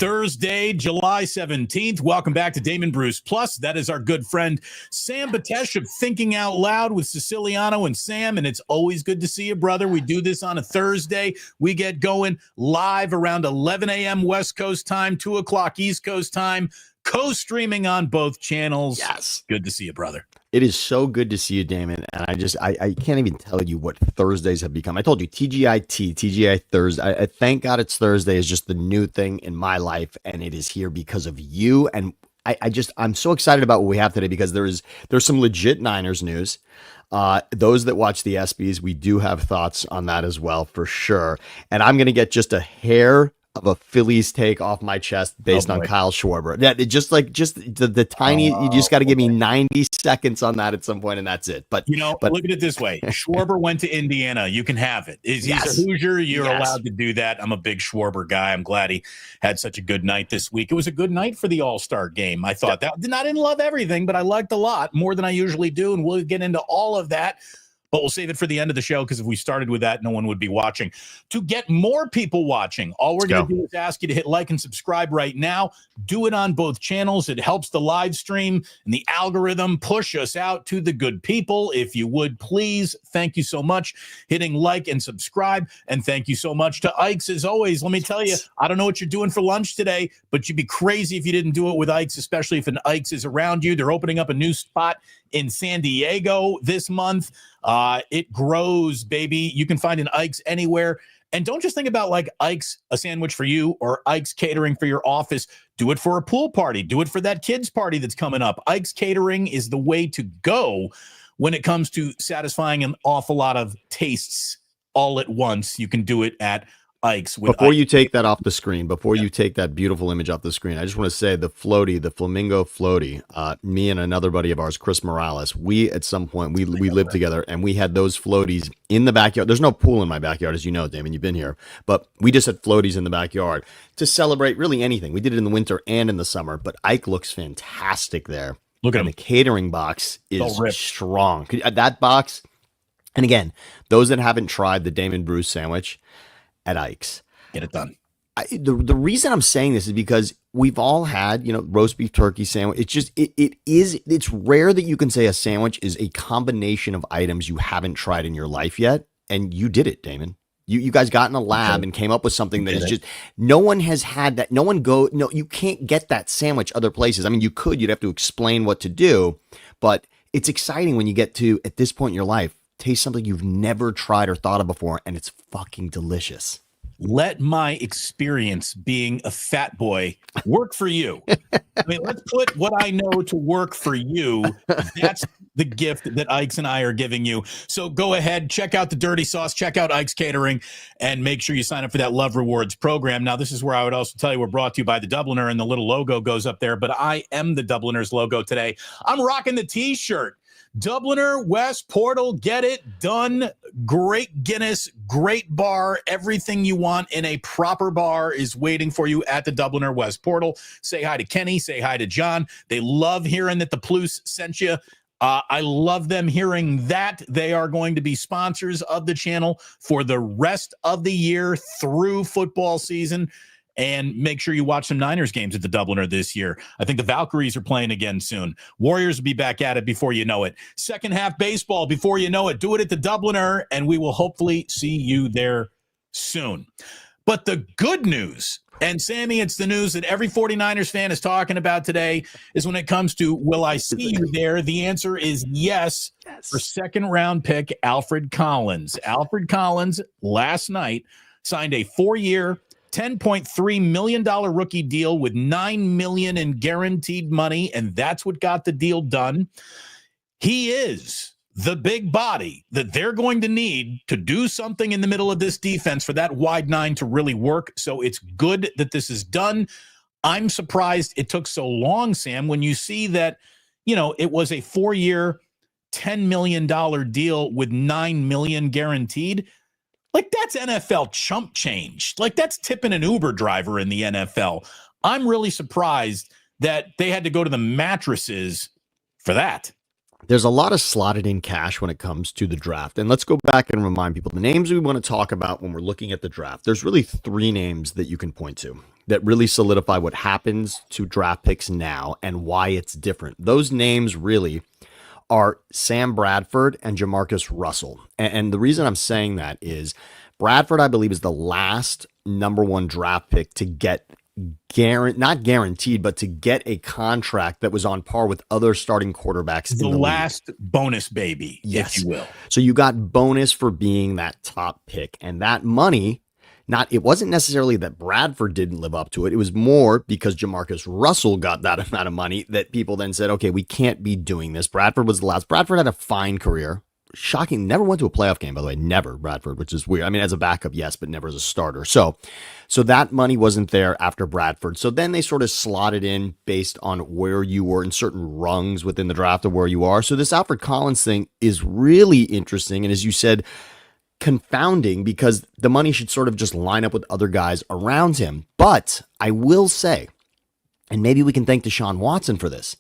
Thursday, July 17th. Welcome back to Damon Bruce Plus. That is our good friend Sam Batesh of Thinking Out Loud with Siciliano and Sam, and it's always good to see you, brother. We do this on a Thursday. We get going live around 11 a.m. West Coast time, 2 o'clock East Coast time, co-streaming on both channels. Yes. Good to see you, brother. It is so good to see you, Damon. And I can't even tell you what Thursdays have become. I told you TGI Thursday. Thank God it's Thursday is just the new thing in my life. And it is here because of you. And I'm so excited about what we have today because there's some legit Niners news. Those that watch the ESPYs, we do have thoughts on that as well, for sure. And I'm going to get just a hair of a Phillies take off my chest based on Kyle Schwarber. That just the tiny, you just got to give me 90 seconds on that at some point, and that's it. But look at it this way: Schwarber went to Indiana. You can have it. He's a Hoosier. You're allowed to do that. I'm a big Schwarber guy. I'm glad he had such a good night this week. It was a good night for the All-Star game. I thought that. I didn't love everything, but I liked a lot more than I usually do, and we'll get into all of that. But we'll save it for the end of the show because if we started with that, no one would be watching. To get more people watching, all we're going to do is ask you to hit like and subscribe right now. Do it on both channels. It helps the live stream and the algorithm push us out to the good people. If you would, please, thank you so much. Hitting like and subscribe. And thank you so much to Ike's as always. Let me tell you, I don't know what you're doing for lunch today, but you'd be crazy if you didn't do it with Ike's, especially if an Ike's is around you. They're opening up a new spot in San Diego this month. It grows, baby. You can find an Ike's anywhere. And don't just think about like Ike's, a sandwich for you, or Ike's catering for your office. Do it for a pool party. Do it for that kids party that's coming up. Ike's catering is the way to go when it comes to satisfying an awful lot of tastes all at once. You can do it at Ike's. Before you take that off the screen, before you take that beautiful image off the screen, I just want to say the flamingo floaty, me and another buddy of ours, Chris Morales, we at some point, we lived together and we had those floaties in the backyard. There's no pool in my backyard, as you know, Damon, you've been here, but we just had floaties in the backyard to celebrate really anything. We did it in the winter and in the summer, but Ike looks fantastic there. Look at him. The catering box is strong. That box, and again, those that haven't tried the Damon Bruce sandwich at Ike's, get it done. The reason I'm saying this is because we've all had, roast beef turkey sandwich. It's just, it's rare that you can say a sandwich is a combination of items you haven't tried in your life yet. And you did it, Damon. You guys got in a lab and came up with something that is just, no one has had that. You can't get that sandwich other places. I mean, you could, you'd have to explain what to do, but it's exciting when you get to, at this point in your life, taste something you've never tried or thought of before, and it's fucking delicious. Let my experience being a fat boy work for you. I mean, let's put what I know to work for you. That's the gift that Ike's and I are giving you. So go ahead, check out the Dirty Sauce, check out Ike's Catering, and make sure you sign up for that Love Rewards program. Now, this is where I would also tell you we're brought to you by the Dubliner, and the little logo goes up there, but I am the Dubliner's logo today. I'm rocking the T-shirt. Dubliner, West Portal, get it done. Great Guinness, great bar. Everything you want in a proper bar is waiting for you at the Dubliner, West Portal. Say hi to Kenny. Say hi to John. They love hearing that the Plus sent you. I love them hearing that. They are going to be sponsors of the channel for the rest of the year through football season. And make sure you watch some Niners games at the Dubliner this year. I think the Valkyries are playing again soon. Warriors will be back at it before you know it. Second half baseball before you know it. Do it at the Dubliner, and we will hopefully see you there soon. But the good news, and Sammy, it's the news that every 49ers fan is talking about today, is when it comes to will I see you there, the answer is yes. For second-round pick Alfred Collins. Alfred Collins last night signed a 4-year, $10.3 million rookie deal with $9 million in guaranteed money, and that's what got the deal done. He is the big body that they're going to need to do something in the middle of this defense for that wide nine to really work. So it's good that this is done. I'm surprised it took so long, Sam, when you see that, it was a 4-year, $10 million deal with $9 million guaranteed. Like, that's NFL chump change. Like, that's tipping an Uber driver in the NFL. I'm really surprised that they had to go to the mattresses for that. There's a lot of slotted in cash when it comes to the draft. And let's go back and remind people the names we want to talk about when we're looking at the draft. There's really 3 names that you can point to. that really solidify what happens to draft picks now and why it's different. Those names really are Sam Bradford and Jamarcus Russell. And the reason I'm saying that is Bradford, I believe, is the last number one draft pick to get not guaranteed, but to get a contract that was on par with other starting quarterbacks. The last bonus baby, yes, if you will. So you got bonus for being that top pick, and that money, it wasn't necessarily that Bradford didn't live up to it. It was more because Jamarcus Russell got that amount of money that people then said, okay, we can't be doing this. Bradford was the last. Bradford had a fine career. Shocking. Never went to a playoff game, by the way. Never, Bradford, which is weird. I mean, as a backup, yes, but never as a starter. So that money wasn't there after Bradford. So then they sort of slotted in based on where you were in certain rungs within the draft of where you are. So this Alfred Collins thing is really interesting. And as you said, confounding because the money should sort of just line up with other guys around him. But I will say, and maybe we can thank Deshaun Watson for this,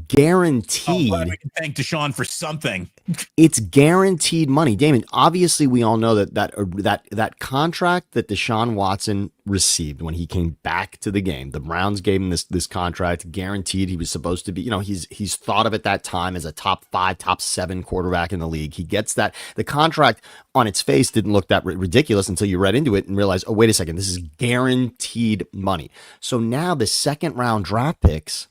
guaranteed. We can thank Deshaun for something. It's guaranteed money. Damon, obviously we all know that contract that Deshaun Watson received when he came back to the game, the Browns gave him this contract guaranteed. He was supposed to be, he's thought of at that time as a top 5, top 7 quarterback in the league. He gets that. The contract on its face didn't look that ridiculous until you read into it and realized, oh, wait a second, this is guaranteed money. So now the second round draft picks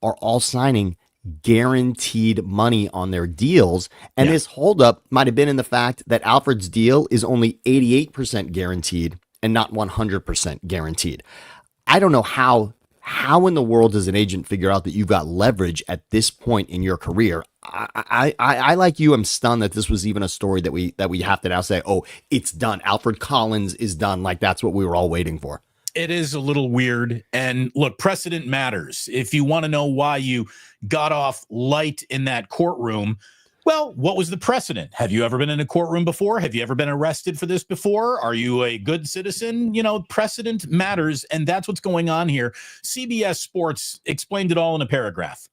are all signing guaranteed money on their deals. And this holdup might have been in the fact that Alfred's deal is only 88% guaranteed and not 100% guaranteed. I don't know how in the world does an agent figure out that you've got leverage at this point in your career? I like you, I'm stunned that this was even a story that we have to now say, oh, it's done. Alfred Collins is done. Like that's what we were all waiting for. It is a little weird. And look, precedent matters. If you want to know why you got off light in that courtroom, well, what was the precedent? Have you ever been in a courtroom before? Have you ever been arrested for this before? Are you a good citizen? Precedent matters. And that's what's going on here. CBS Sports explained it all in a paragraph.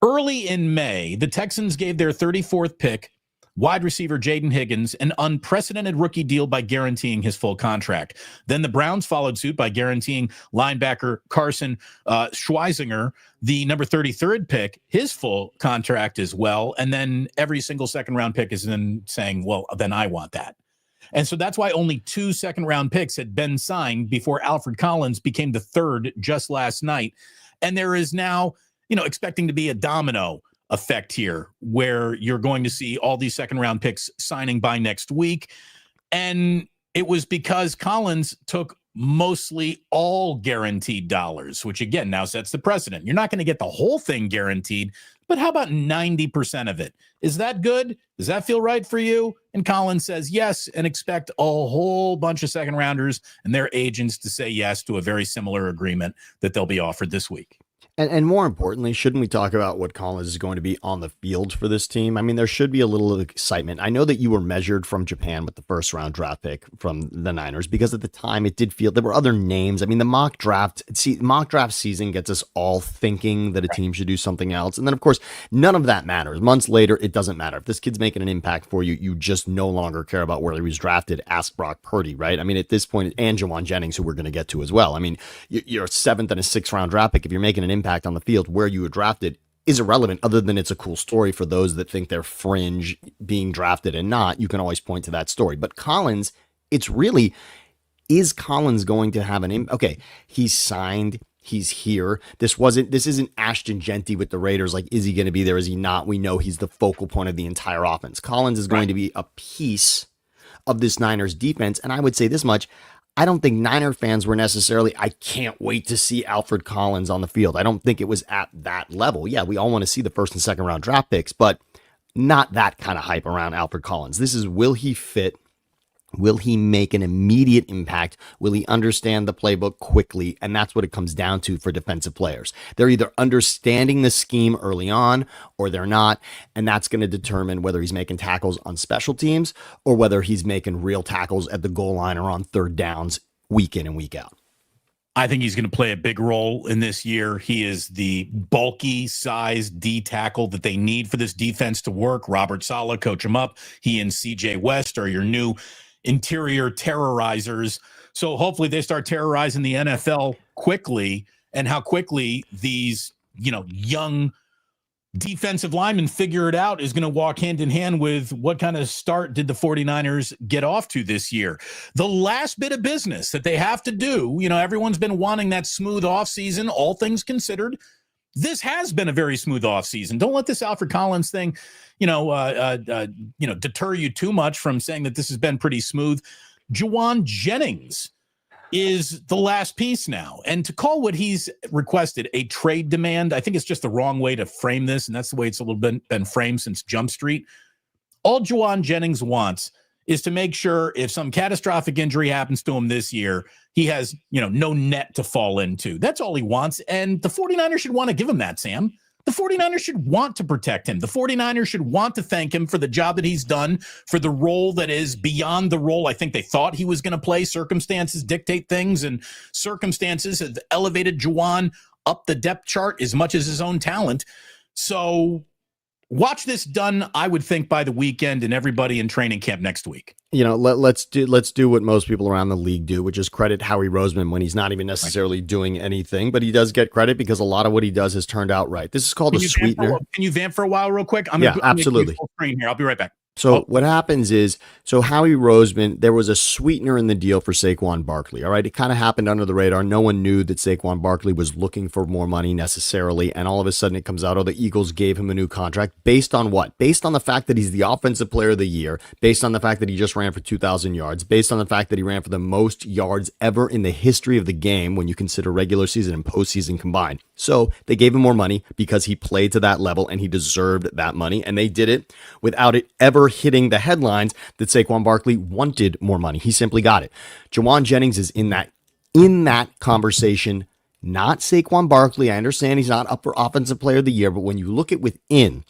Early in May, the Texans gave their 34th pick, wide receiver Jaden Higgins, an unprecedented rookie deal by guaranteeing his full contract. Then the Browns followed suit by guaranteeing linebacker Carson Schweizinger, the number 33rd pick, his full contract as well. And then every single second round pick is then saying, well, then I want that. And so that's why only 2 second round picks had been signed before Alfred Collins became the third just last night. And there is now, expecting to be a domino effect here where you're going to see all these second round picks signing by next week. And it was because Collins took mostly all guaranteed dollars, which again now sets the precedent. You're not going to get the whole thing guaranteed, but how about 90% of it? Is that good? Does that feel right for you? And Colin says yes, and expect a whole bunch of second rounders and their agents to say yes to a very similar agreement that they'll be offered this week. And more importantly, shouldn't we talk about what Collins is going to be on the field for this team? I mean, there should be a little excitement. I know that you were measured from Japan with the first round draft pick from the Niners because at the time it did feel there were other names. I mean, the mock draft season gets us all thinking that a team should do something else. And then, of course, none of that matters. Months later, it doesn't matter. If this kid's making an impact for you, you just no longer care about where he was drafted. Ask Brock Purdy, right? I mean, at this point, and Jawan Jennings, who we're going to get to as well. I mean, you're a 7th and a 6th round draft pick. If you're making an impact on the field where you were drafted is irrelevant other than it's a cool story for those that think they're fringe being drafted and not. You can always point to that story. But Collins, it's really, is Collins going to have an impact? Okay, he's signed. He's here. This isn't Ashton Genty with the Raiders. Like, is he going to be there? Is he not? We know he's the focal point of the entire offense. Collins is going to be a piece of this Niners defense. And I would say this much. I don't think Niner fans were necessarily, I can't wait to see Alfred Collins on the field. I don't think it was at that level. Yeah, we all want to see the first and second round draft picks, but not that kind of hype around Alfred Collins. This is, will he fit? Will he make an immediate impact? Will he understand the playbook quickly? And that's what it comes down to for defensive players. They're either understanding the scheme early on or they're not. And that's going to determine whether he's making tackles on special teams or whether he's making real tackles at the goal line or on third downs week in and week out. I think he's going to play a big role in this year. He is the bulky size D tackle that they need for this defense to work. Robert Saleh, coach him up. He and CJ West are your new interior terrorizers. So hopefully they start terrorizing the NFL quickly, and how quickly these, young defensive linemen figure it out is going to walk hand in hand with what kind of start did the 49ers get off to this year. The last bit of business that they have to do, everyone's been wanting that smooth offseason, all things considered. This has been a very smooth offseason. Don't let this Alfred Collins thing, deter you too much from saying that this has been pretty smooth. Jawan Jennings is the last piece now. And to call what he's requested a trade demand, I think it's just the wrong way to frame this. And that's the way it's a little bit been framed since Jump Street. All Jawan Jennings wants is to make sure if some catastrophic injury happens to him this year, he has, no net to fall into. That's all he wants. And the 49ers should want to give him that, Sam. The 49ers should want to protect him. The 49ers should want to thank him for the job that he's done, for the role that is beyond the role I think they thought he was going to play. Circumstances dictate things, and circumstances have elevated Jawan up the depth chart as much as his own talent. So watch this done, I would think, by the weekend, and everybody in training camp next week. Let's do what most people around the league do, which is credit Howie Roseman when he's not even necessarily doing anything, but he does get credit because a lot of what he does has turned out right. This is called a sweetener. Can you vamp for a while real quick? Absolutely. Full screen here. I'll be right back. So what happens is, Howie Roseman, there was a sweetener in the deal for Saquon Barkley. All right. It kind of happened under the radar. No one knew that Saquon Barkley was looking for more money necessarily. And all of a sudden it comes out, the Eagles gave him a new contract based on what? Based on the fact that he's the offensive player of the year, based on the fact that he just ran for 2,000 yards, based on the fact that he ran for the most yards ever in the history of the game when you consider regular season and postseason combined. So they gave him more money because he played to that level and he deserved that money. And they did it without it ever hitting the headlines that Saquon Barkley wanted more money. He simply got it. Jawan Jennings is in that conversation, not Saquon Barkley. I understand he's not up for offensive player of the year, but when you look at within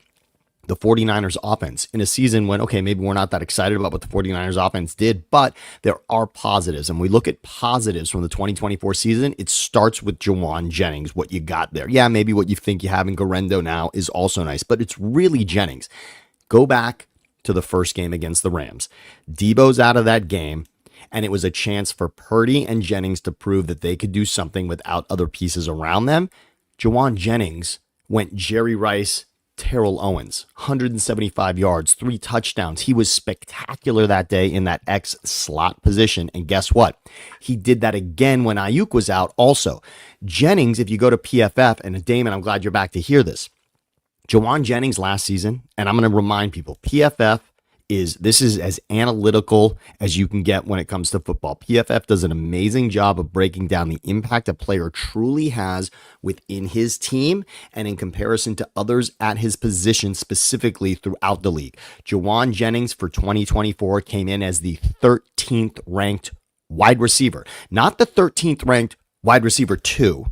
the 49ers offense in a season when, okay, maybe we're not that excited about what the 49ers offense did, but there are positives. And we look at positives from the 2024 season. It starts with Jawan Jennings, what you got there. Yeah, maybe what you think you have in Garendo now is also nice, but it's really Jennings. Go back to the first game against the Rams. Debo's out of that game, and it was a chance for Purdy and Jennings to prove that they could do something without other pieces around them. Jawan Jennings went Jerry Rice, Terrell Owens, 175 yards, 3 touchdowns. He was spectacular that day in that X slot position. And guess what? He did that again when Ayuk was out also. Jennings, if you go to PFF, and Damon, I'm glad you're back to hear this. Jawan Jennings last season, and I'm going to remind people, PFF is as analytical as you can get when it comes to football. PFF does an amazing job of breaking down the impact a player truly has within his team and in comparison to others at his position specifically throughout the league. Jawan Jennings for 2024 came in as the 13th ranked wide receiver, not the 13th ranked wide receiver 2,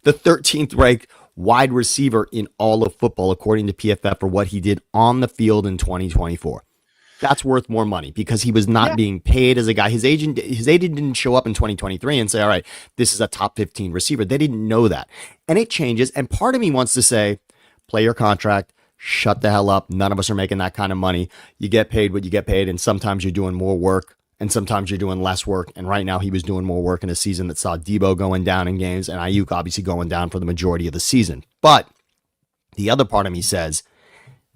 the 13th ranked wide receiver in all of football, according to PFF, for what he did on the field in 2024. That's worth more money because he was not being paid as a guy. His agent didn't show up in 2023 and say, all right, this is a top 15 receiver. They didn't know that. And it changes. And part of me wants to say, play your contract, shut the hell up. None of us are making that kind of money. You get paid what you get paid. And sometimes you're doing more work and sometimes you're doing less work. And right now he was doing more work in a season that saw Debo going down in games and Ayuk obviously going down for the majority of the season. But the other part of me says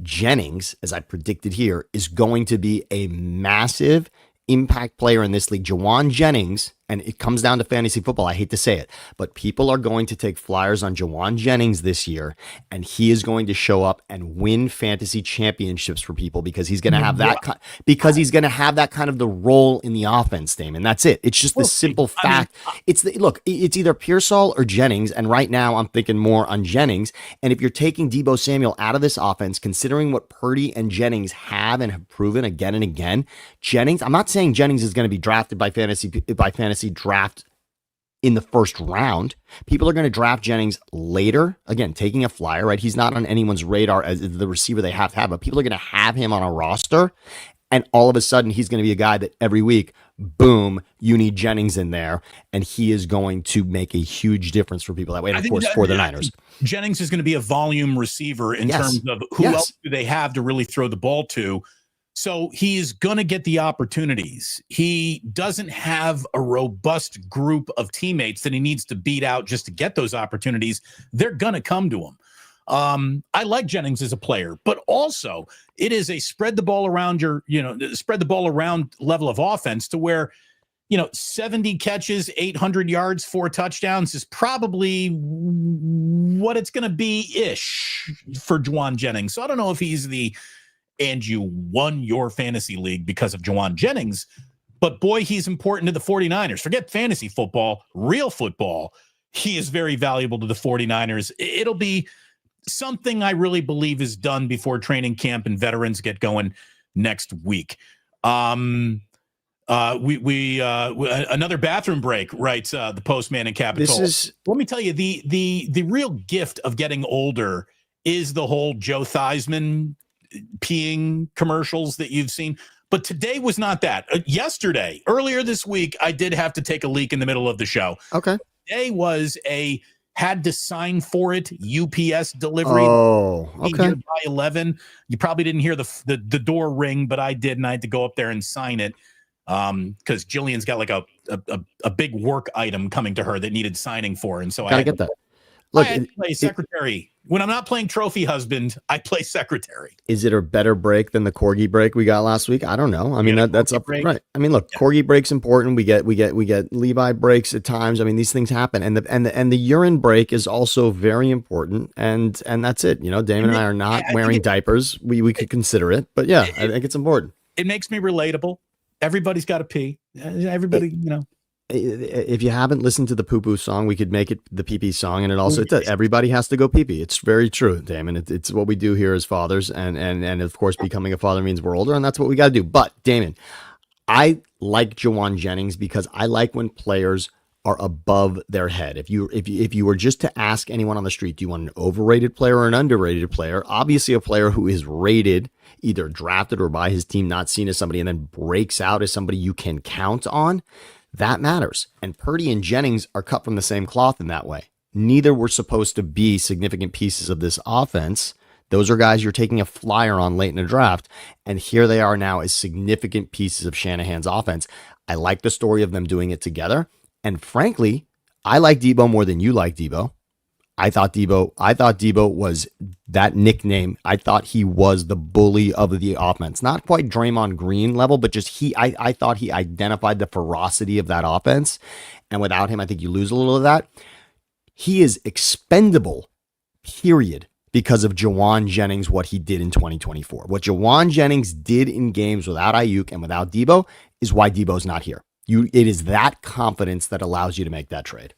Jennings, as I predicted here, is going to be a massive impact player in this league. Jawan Jennings, and it comes down to fantasy football. I hate to say it, but people are going to take flyers on Jawan Jennings this year, and he is going to show up and win fantasy championships for people because he's going to have that he's going to have that kind of the role in the offense, Damon. That's it. It's just the simple fact. It's either Pearsall or Jennings, and right now I'm thinking more on Jennings. And if you're taking Debo Samuel out of this offense, considering what Purdy and Jennings have and have proven again and again, Jennings, I'm not saying Jennings is going to be drafted by fantasy draft in the first round. People are going to draft Jennings later. Again, taking a flyer, right? He's not on anyone's radar as the receiver they have to have, but people are going to have him on a roster. And all of a sudden, he's going to be a guy that every week, boom, you need Jennings in there. And he is going to make a huge difference for people that way. And of course, for the Niners. Jennings is going to be a volume receiver in terms of who else do they have to really throw the ball to. So he is going to get the opportunities. He doesn't have a robust group of teammates that he needs to beat out just to get those opportunities. They're going to come to him. I like Jennings as a player, but also it is a spread the ball around level of offense to where, 70 catches, 800 yards, 4 touchdowns is probably what it's going to be-ish for Jawan Jennings. So I don't know if he's and you won your fantasy league because of Jawan Jennings, but boy, he's important to the 49ers. Forget fantasy football, real football. He is very valuable to the 49ers. It'll be something I really believe is done before training camp and veterans get going next week. Another bathroom break, writes the postman in Capitol. Let me tell you, the real gift of getting older is the whole Joe Theismann peeing commercials that you've seen. But today was not that. Yesterday, earlier this week, I did have to take a leak in the middle of the show. Okay. Today was had to sign for it UPS delivery. Oh, okay. By 11. You probably didn't hear the door ring, but I did, and I had to go up there and sign it because Jillian's got like a big work item coming to her that needed signing for, and so I get that. Look, I play secretary. When I'm not playing trophy husband, I play secretary. Is it a better break than the corgi break we got last week? I don't know. I mean, that's up right. I mean, look, corgi break's important. We get Levi breaks at times. I mean, these things happen, and the urine break is also very important. And that's it. Damon and I are not wearing diapers. We could consider it, but yeah, I think it's important. It makes me relatable. Everybody's got to pee. Everybody, If you haven't listened to the poo poo song, we could make it the pee pee song, and it does. Everybody has to go pee pee. It's very true, Damon. It's what we do here as fathers, and of course, becoming a father means we're older, and that's what we got to do. But Damon, I like Jawan Jennings because I like when players are above their head. If you were just to ask anyone on the street, do you want an overrated player or an underrated player? Obviously, a player who is rated, either drafted or by his team, not seen as somebody, and then breaks out as somebody you can count on. That matters. And Purdy and Jennings are cut from the same cloth in that way. Neither were supposed to be significant pieces of this offense. Those are guys you're taking a flyer on late in the draft. And here they are now as significant pieces of Shanahan's offense. I like the story of them doing it together. And frankly, I like Debo more than you like Debo. I thought Debo was that nickname. I thought he was the bully of the offense. Not quite Draymond Green level, but just I thought he identified the ferocity of that offense. And without him, I think you lose a little of that. He is expendable, period, because of Jawan Jennings, what he did in 2024. What Jawan Jennings did in games without Ayuk and without Debo is why Debo's not here. It is that confidence that allows you to make that trade.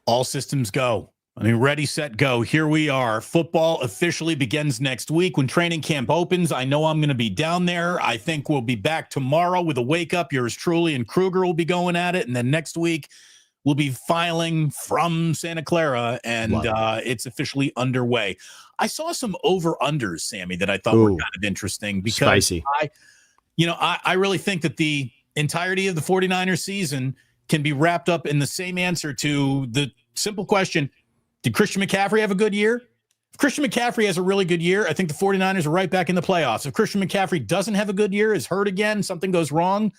All systems go. I mean, ready, set, go. Here we are. Football officially begins next week when training camp opens. I know I'm going to be down there. I think we'll be back tomorrow with a wake up. Yours truly and Kruger will be going at it. And then next week, we'll be filing from Santa Clara, and it's officially underway. I saw some over-unders, Sammy, that I thought were kind of interesting because spicy. I really think that the entirety of the 49ers season can be wrapped up in the same answer to the simple question, did Christian McCaffrey have a good year? If Christian McCaffrey has a really good year, I think the 49ers are right back in the playoffs. If Christian McCaffrey doesn't have a good year, is hurt again, something goes wrong,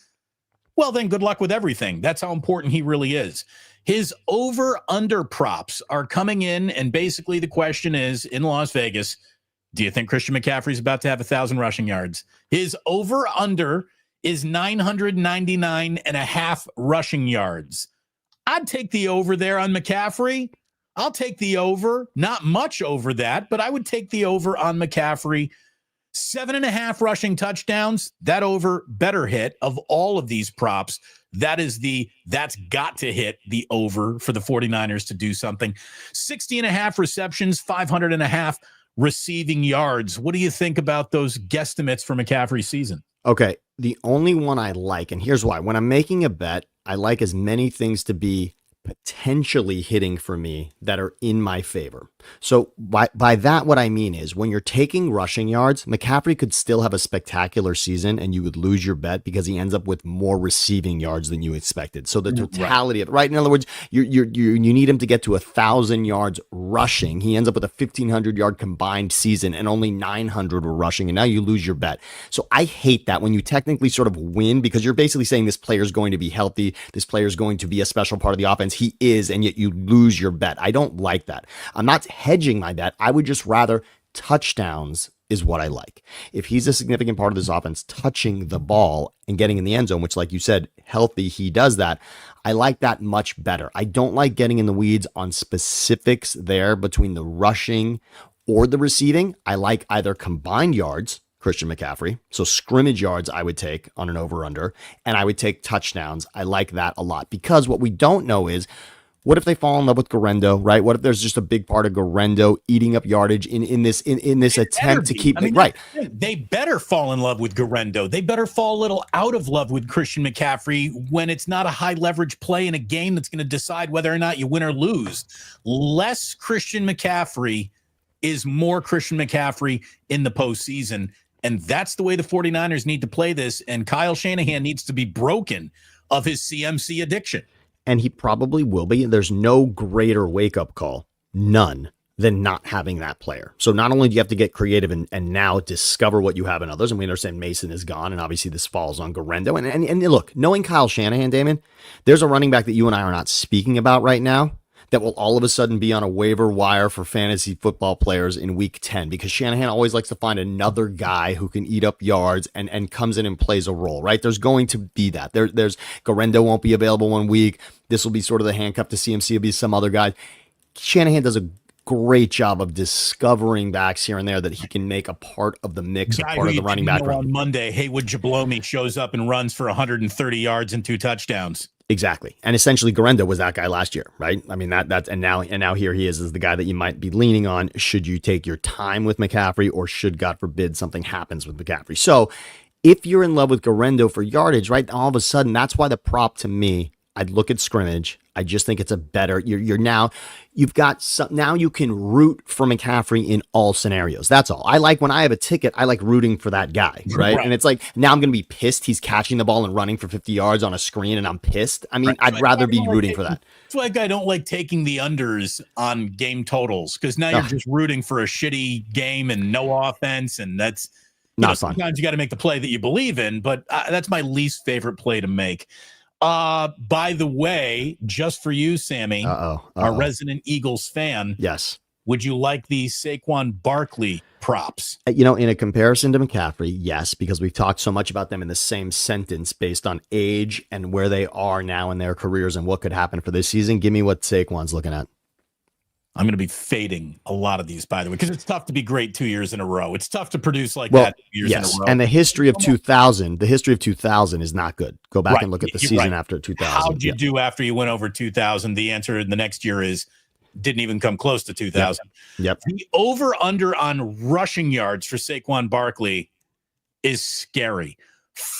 well, then good luck with everything. That's how important he really is. His over-under props are coming in, and basically the question is, in Las Vegas, do you think Christian McCaffrey's about to have 1,000 rushing yards? His over-under is 999.5 rushing yards. I'd take the over there on McCaffrey. I'll take the over. Not much over that, but I would take the over on McCaffrey. 7.5 rushing touchdowns. That over better hit of all of these props. That's got to hit the over for the 49ers to do something. 60.5 receptions, 500.5 receiving yards. What do you think about those guesstimates for McCaffrey's season? Okay, the only one I like, and here's why. When I'm making a bet, I like as many things to be potentially hitting for me that are in my favor. So by that, what I mean is when you're taking rushing yards, McCaffrey could still have a spectacular season and you would lose your bet because he ends up with more receiving yards than you expected. So the totality of it, right? In other words, you need him to get to 1,000 yards rushing. He ends up with a 1,500 yard combined season and only 900 were rushing. And now you lose your bet. So I hate that when you technically sort of win because you're basically saying this player is going to be healthy. This player is going to be a special part of the offense. He is, and yet you lose your bet. I don't like that. I'm not hedging my bet. I would just rather touchdowns is what I like. If he's a significant part of this offense, touching the ball and getting in the end zone, which like you said, healthy, he does that. I like that much better. I don't like getting in the weeds on specifics there between the rushing or the receiving. I like either combined yards, Christian McCaffrey. So scrimmage yards I would take on an over-under, and I would take touchdowns. I like that a lot because what we don't know is what if they fall in love with Guerrero, right? What if there's just a big part of Guerrero eating up yardage in this attempt to keep right? They better fall in love with Guerrero. They better fall a little out of love with Christian McCaffrey when it's not a high leverage play in a game that's going to decide whether or not you win or lose. Less Christian McCaffrey is more Christian McCaffrey in the postseason. And that's the way the 49ers need to play this. And Kyle Shanahan needs to be broken of his CMC addiction. And he probably will be. There's no greater wake-up call, none, than not having that player. So not only do you have to get creative and now discover what you have in others, and we understand Mason is gone, and obviously this falls on Guerrero. And look, knowing Kyle Shanahan, Damon, there's a running back that you and I are not speaking about right now that will all of a sudden be on a waiver wire for fantasy football players in week 10 because Shanahan always likes to find another guy who can eat up yards and comes in and plays a role, right? There's going to be that. There's Guerrero won't be available 1 week. This will be sort of the handcuff to CMC. It'll be some other guy. Shanahan does a great job of discovering backs here and there that he can make a part of the mix, a part of the running back room. On Monday, Haywood Jablomi shows up and runs for 130 yards and 2 touchdowns. Exactly. And essentially Guerrero was that guy last year, right? I mean, that's and now here he is the guy that you might be leaning on. Should you take your time with McCaffrey or should, God forbid, something happens with McCaffrey? So if you're in love with Guerrero for yardage, right, all of a sudden, that's why the prop to me, I'd look at scrimmage. I just think it's a better, you've got some, now you can root for McCaffrey in all scenarios. That's all. I like when I have a ticket, I like rooting for that guy, right? And it's like, now I'm going to be pissed. He's catching the ball and running for 50 yards on a screen and I'm pissed. I mean, I'd rather be rooting for that. That's why I don't like taking the unders on game totals because now you're just rooting for a shitty game and no offense. And that's not fun. Sometimes you got to make the play that you believe in, but that's my least favorite play to make. By the way, just for you, Sammy, our resident Eagles fan. Yes. Would you like the Saquon Barkley props? In a comparison to McCaffrey, yes, because we've talked so much about them in the same sentence based on age and where they are now in their careers and what could happen for this season. Give me what Saquon's looking at. I'm going to be fading a lot of these, by the way, because it's tough to be great 2 years in a row. It's tough to produce like that 2 years in a row. And the history of 2000 is not good. Go back and look at the season after 2000. How'd you do after you went over 2000? The answer in the next year is didn't even come close to 2000. Yep. The over-under on rushing yards for Saquon Barkley is scary.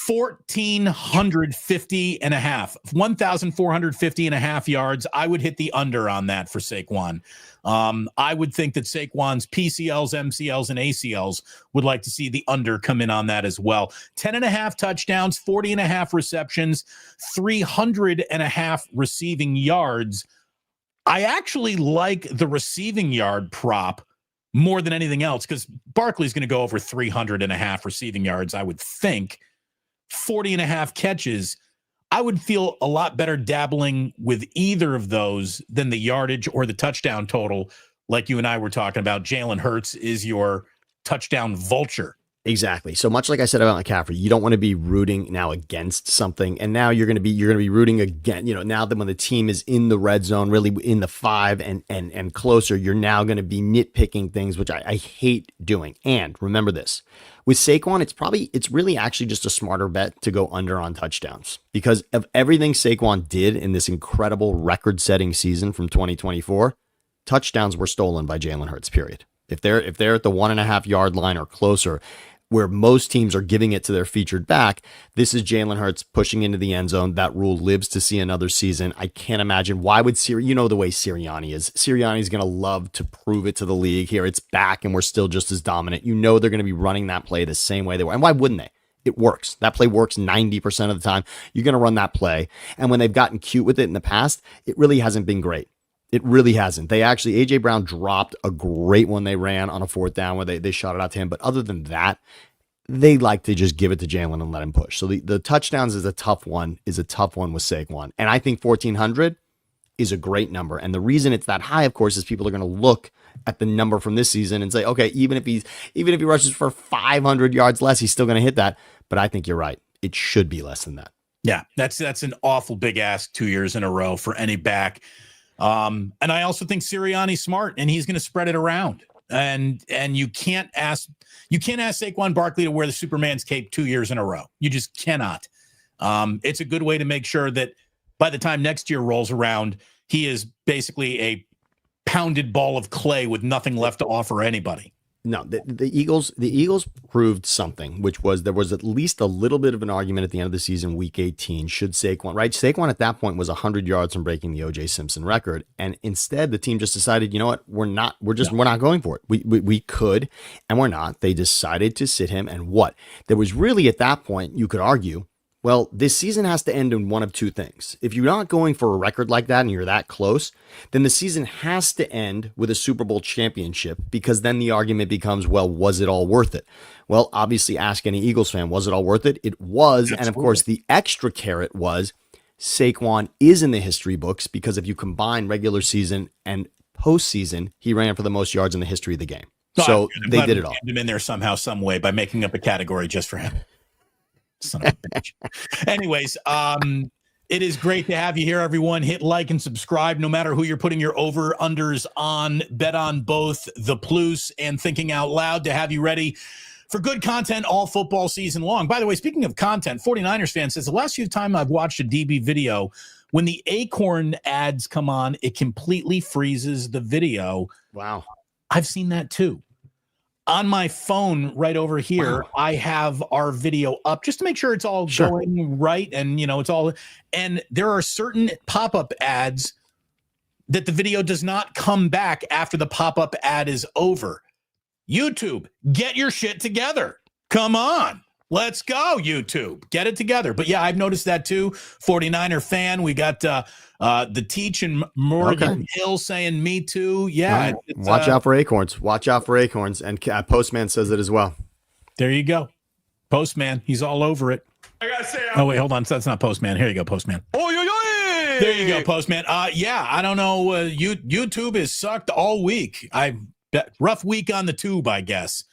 1,450 and a half, 1,450 and a half yards. I would hit the under on that for Saquon. I would think that Saquon's PCLs, MCLs, and ACLs would like to see the under come in on that as well. 10 and a half touchdowns, 40 and a half receptions, 300 and a half receiving yards. I actually like the receiving yard prop more than anything else because Barkley's going to go over 300 and a half receiving yards, I would think. 40 and a half catches, I would feel a lot better dabbling with either of those than the yardage or the touchdown total. Like you and I were talking about, Jalen Hurts is your touchdown vulture. Exactly. So much like I said about McCaffrey, you don't want to be rooting now against something. And now you're going to be rooting again, now that when the team is in the red zone, really in the 5 and closer, you're now going to be nitpicking things, which I hate doing. And remember this, with Saquon, it's really actually just a smarter bet to go under on touchdowns because of everything Saquon did in this incredible record-setting season from 2024. Touchdowns were stolen by Jalen Hurts, period. If they're at the 1.5 yard line or closer, where most teams are giving it to their featured back. This is Jalen Hurts pushing into the end zone. That rule lives to see another season. I can't imagine why would you know the way Sirianni is. Sirianni's going to love to prove it to the league. Here it's back and we're still just as dominant. You know they're going to be running that play the same way they were. And why wouldn't they? It works. That play works 90% of the time. You're going to run that play. And when they've gotten cute with it in the past, it really hasn't been great. It really hasn't. They actually, A.J. Brown dropped a great one they ran on a fourth down where they shot it out to him. But other than that, they like to just give it to Jalen and let him push. So the touchdowns is a tough one with Saquon. And I think 1,400 is a great number. And the reason it's that high, of course, is people are going to look at the number from this season and say, okay, even if he rushes for 500 yards less, he's still going to hit that. But I think you're right. It should be less than that. Yeah, that's an awful big ask 2 years in a row for any back. And I also think Sirianni's smart and he's going to spread it around. And you can't ask Saquon Barkley to wear the Superman's cape 2 years in a row. You just cannot. It's a good way to make sure that by the time next year rolls around, he is basically a pounded ball of clay with nothing left to offer anybody. No, the Eagles proved something, which was there was at least a little bit of an argument at the end of the season, week 18, should Saquon, right? Saquon at that point was 100 yards from breaking the O.J. Simpson record. And instead, the team just decided, you know what, we're not going for it. We could, and we're not. They decided to sit him. And what? There was really at that point, you could argue, well, this season has to end in one of two things. If you're not going for a record like that and you're that close, then the season has to end with a Super Bowl championship, because then the argument becomes, well, was it all worth it? Well, obviously, ask any Eagles fan, was it all worth it? It was. Absolutely. And of course, the extra carrot was Saquon is in the history books because if you combine regular season and postseason, he ran for the most yards in the history of the game. So they did it all. Him in there somehow, some way by making up a category just for him. Son of a bitch. Anyways, it is great to have you here, everyone. Hit like and subscribe no matter who you're putting your over-unders on. Bet on both the Plus and Thinking Out Loud to have you ready for good content all football season long. By the way, speaking of content, 49ers fan says, the last few times I've watched a DB video, when the Acorn ads come on, it completely freezes the video. Wow. I've seen that too. On my phone right over here, wow. I have our video up just to make sure it's all going right. And, you know, it's all, and there are certain pop-up ads that the video does not come back after the pop-up ad is over. YouTube, get your shit together. Come on. Let's go, YouTube. Get it together. But yeah, I've noticed that too. 49er fan. We got the Teach and Morgan Hill saying me too. Yeah. Right. Watch out for acorns. Watch out for acorns. And Postman says it as well. There you go. Postman. He's all over it. I gotta say. Oh, wait, hold on. That's not Postman. Here you go, Postman. Oh, there you go, Postman. Yeah, I don't know. YouTube is sucked all week. Rough week on the tube, I guess.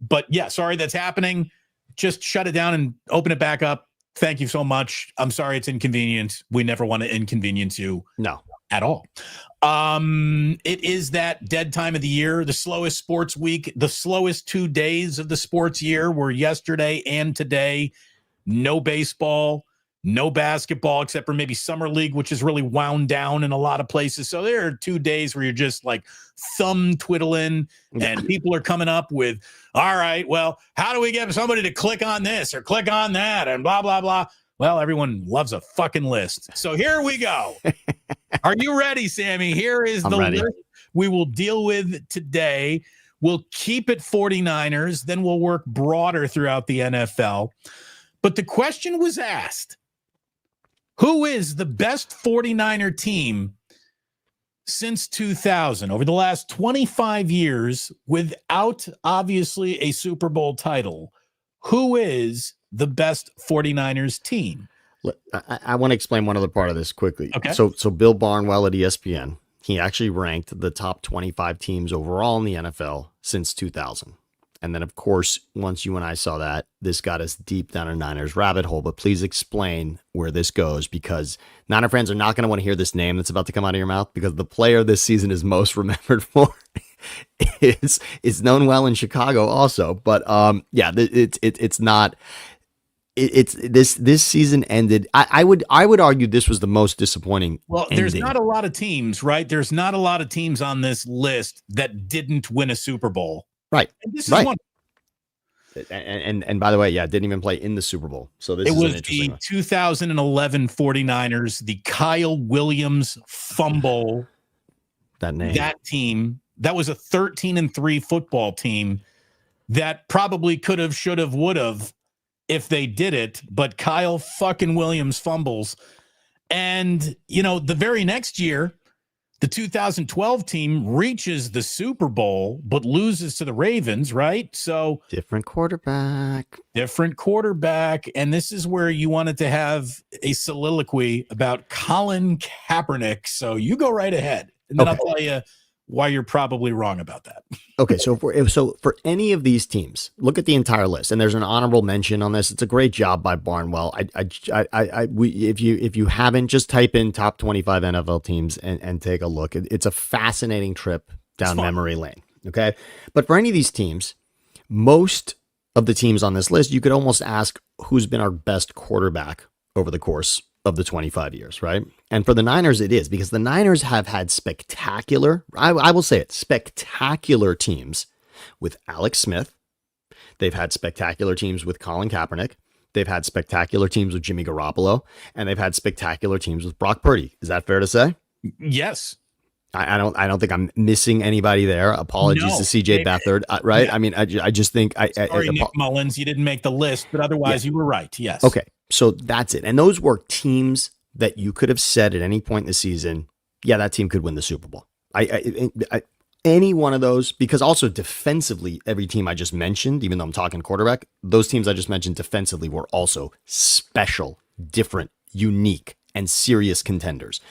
But yeah, sorry that's happening. Just shut it down and open it back up. Thank you so much. I'm sorry it's inconvenient. We never want to inconvenience you. No. At all. It is that dead time of the year, the slowest sports week, the slowest 2 days of the sports year were yesterday and today. No baseball, no basketball, except for maybe summer league, which is really wound down in a lot of places. So there are 2 days where you're just like thumb twiddling and people are coming up with, all right, well, how do we get somebody to click on this or click on that and blah, blah, blah. Well, everyone loves a fucking list. So here we go. Are you ready, Sammy? Here is the list we will deal with today. We'll keep it 49ers, then we'll work broader throughout the NFL. But the question was asked, who is the best 49er team since 2000, over the last 25 years, without obviously a Super Bowl title? Who is the best 49ers team? I want to explain one other part of this quickly. Okay. So Bill Barnwell at ESPN, he actually ranked the top 25 teams overall in the NFL since 2000. And then, of course, once you and I saw that, this got us deep down a Niners rabbit hole. But please explain where this goes, because Niner fans are not going to want to hear this name that's about to come out of your mouth, because the player this season is most remembered for is known well in Chicago also. But yeah, it's not. It's this season ended. I would argue this was the most disappointing. Well, there's not a lot of teams, right? There's not a lot of teams on this list that didn't win a Super Bowl. Right. And this is right. one. And by the way, yeah, didn't even play in the Super Bowl. So this is an interesting the 2011 49ers, the Kyle Williams fumble. That name. That team, that was a 13-3 football team that probably could have, should have, would have if they did it, but Kyle fucking Williams fumbles. And, the very next year, the 2012 team reaches the Super Bowl, but loses to the Ravens, right? So different quarterback. And this is where you wanted to have a soliloquy about Colin Kaepernick. So you go right ahead. And then I'll tell you why you're probably wrong about that. Okay, so for any of these teams, look at the entire list, and there's an honorable mention on this. It's a great job by Barnwell. If you haven't, just type in top 25 NFL teams and take a look. It's a fascinating trip down memory lane. Okay, but for any of these teams, most of the teams on this list, you could almost ask who's been our best quarterback over the course of the 25 years, right? And for the Niners, it is, because the Niners have had spectacular, I will say it, spectacular teams with Alex Smith. They've had spectacular teams with Colin Kaepernick. They've had spectacular teams with Jimmy Garoppolo, and they've had spectacular teams with Brock Purdy. Is that fair to say? Yes. I don't think I'm missing anybody there. Apologies to CJ Beathard, right? Yeah. I mean, I just think sorry, Nick Mullins, you didn't make the list, but otherwise you were right. Yes. Okay. So that's it. And those were teams that you could have said at any point in the season, yeah, that team could win the Super Bowl. Any one of those, because also defensively, every team I just mentioned, even though I'm talking quarterback, those teams I just mentioned defensively were also special, different, unique, and serious contenders.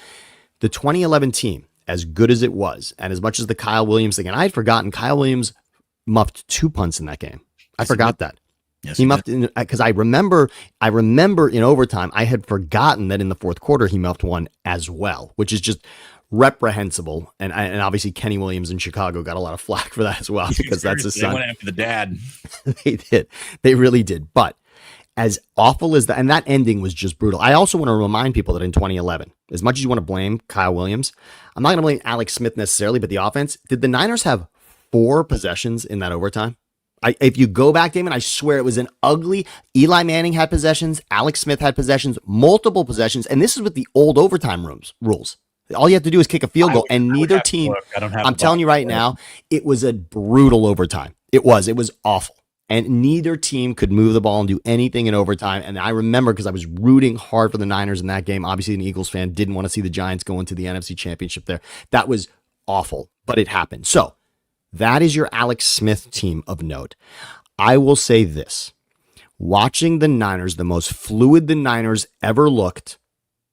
The 2011 team, as good as it was, and as much as the Kyle Williams thing, and I had forgotten Kyle Williams muffed 2 punts in that game. I forgot that. Yes, he muffed in, because I remember in overtime, I had forgotten that in the fourth quarter he muffed one as well, which is just reprehensible. And obviously Kenny Williams in Chicago got a lot of flack for that as well, because that's his son. They went after the dad. They did. They really did. But as awful as that, and that ending was just brutal. I also want to remind people that in 2011, as much as you want to blame Kyle Williams, I'm not going to blame Alex Smith necessarily, but the offense, did the Niners have 4 possessions in that overtime? If you go back, Damon, I swear it was an ugly. Eli Manning had possessions. Alex Smith had possessions, multiple possessions. And this is with the old overtime rules. All you have to do is kick a field goal, and neither team, I'm telling you right now, it was a brutal overtime. It was awful. And neither team could move the ball and do anything in overtime. And I remember, because I was rooting hard for the Niners in that game. Obviously, an Eagles fan, didn't want to see the Giants go into the NFC Championship there. That was awful, but it happened. So that is your Alex Smith team of note. I will say this. Watching the Niners, the most fluid the Niners ever looked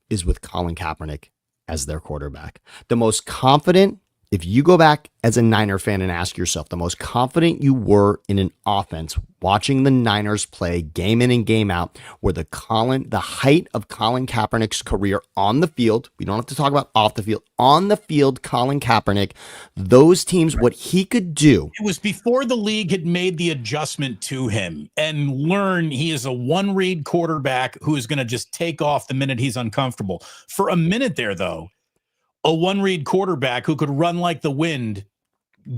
is with Colin Kaepernick as their quarterback. The most confident, if you go back as a Niner fan and ask yourself, the most confident you were in an offense watching the Niners play game in and game out, were the height of Colin Kaepernick's career on the field. We don't have to talk about off the field. On the field, Colin Kaepernick, those teams, what he could do. It was before the league had made the adjustment to him and learn he is a one-read quarterback who is going to just take off the minute he's uncomfortable. For a minute there, though, a one-read quarterback who could run like the wind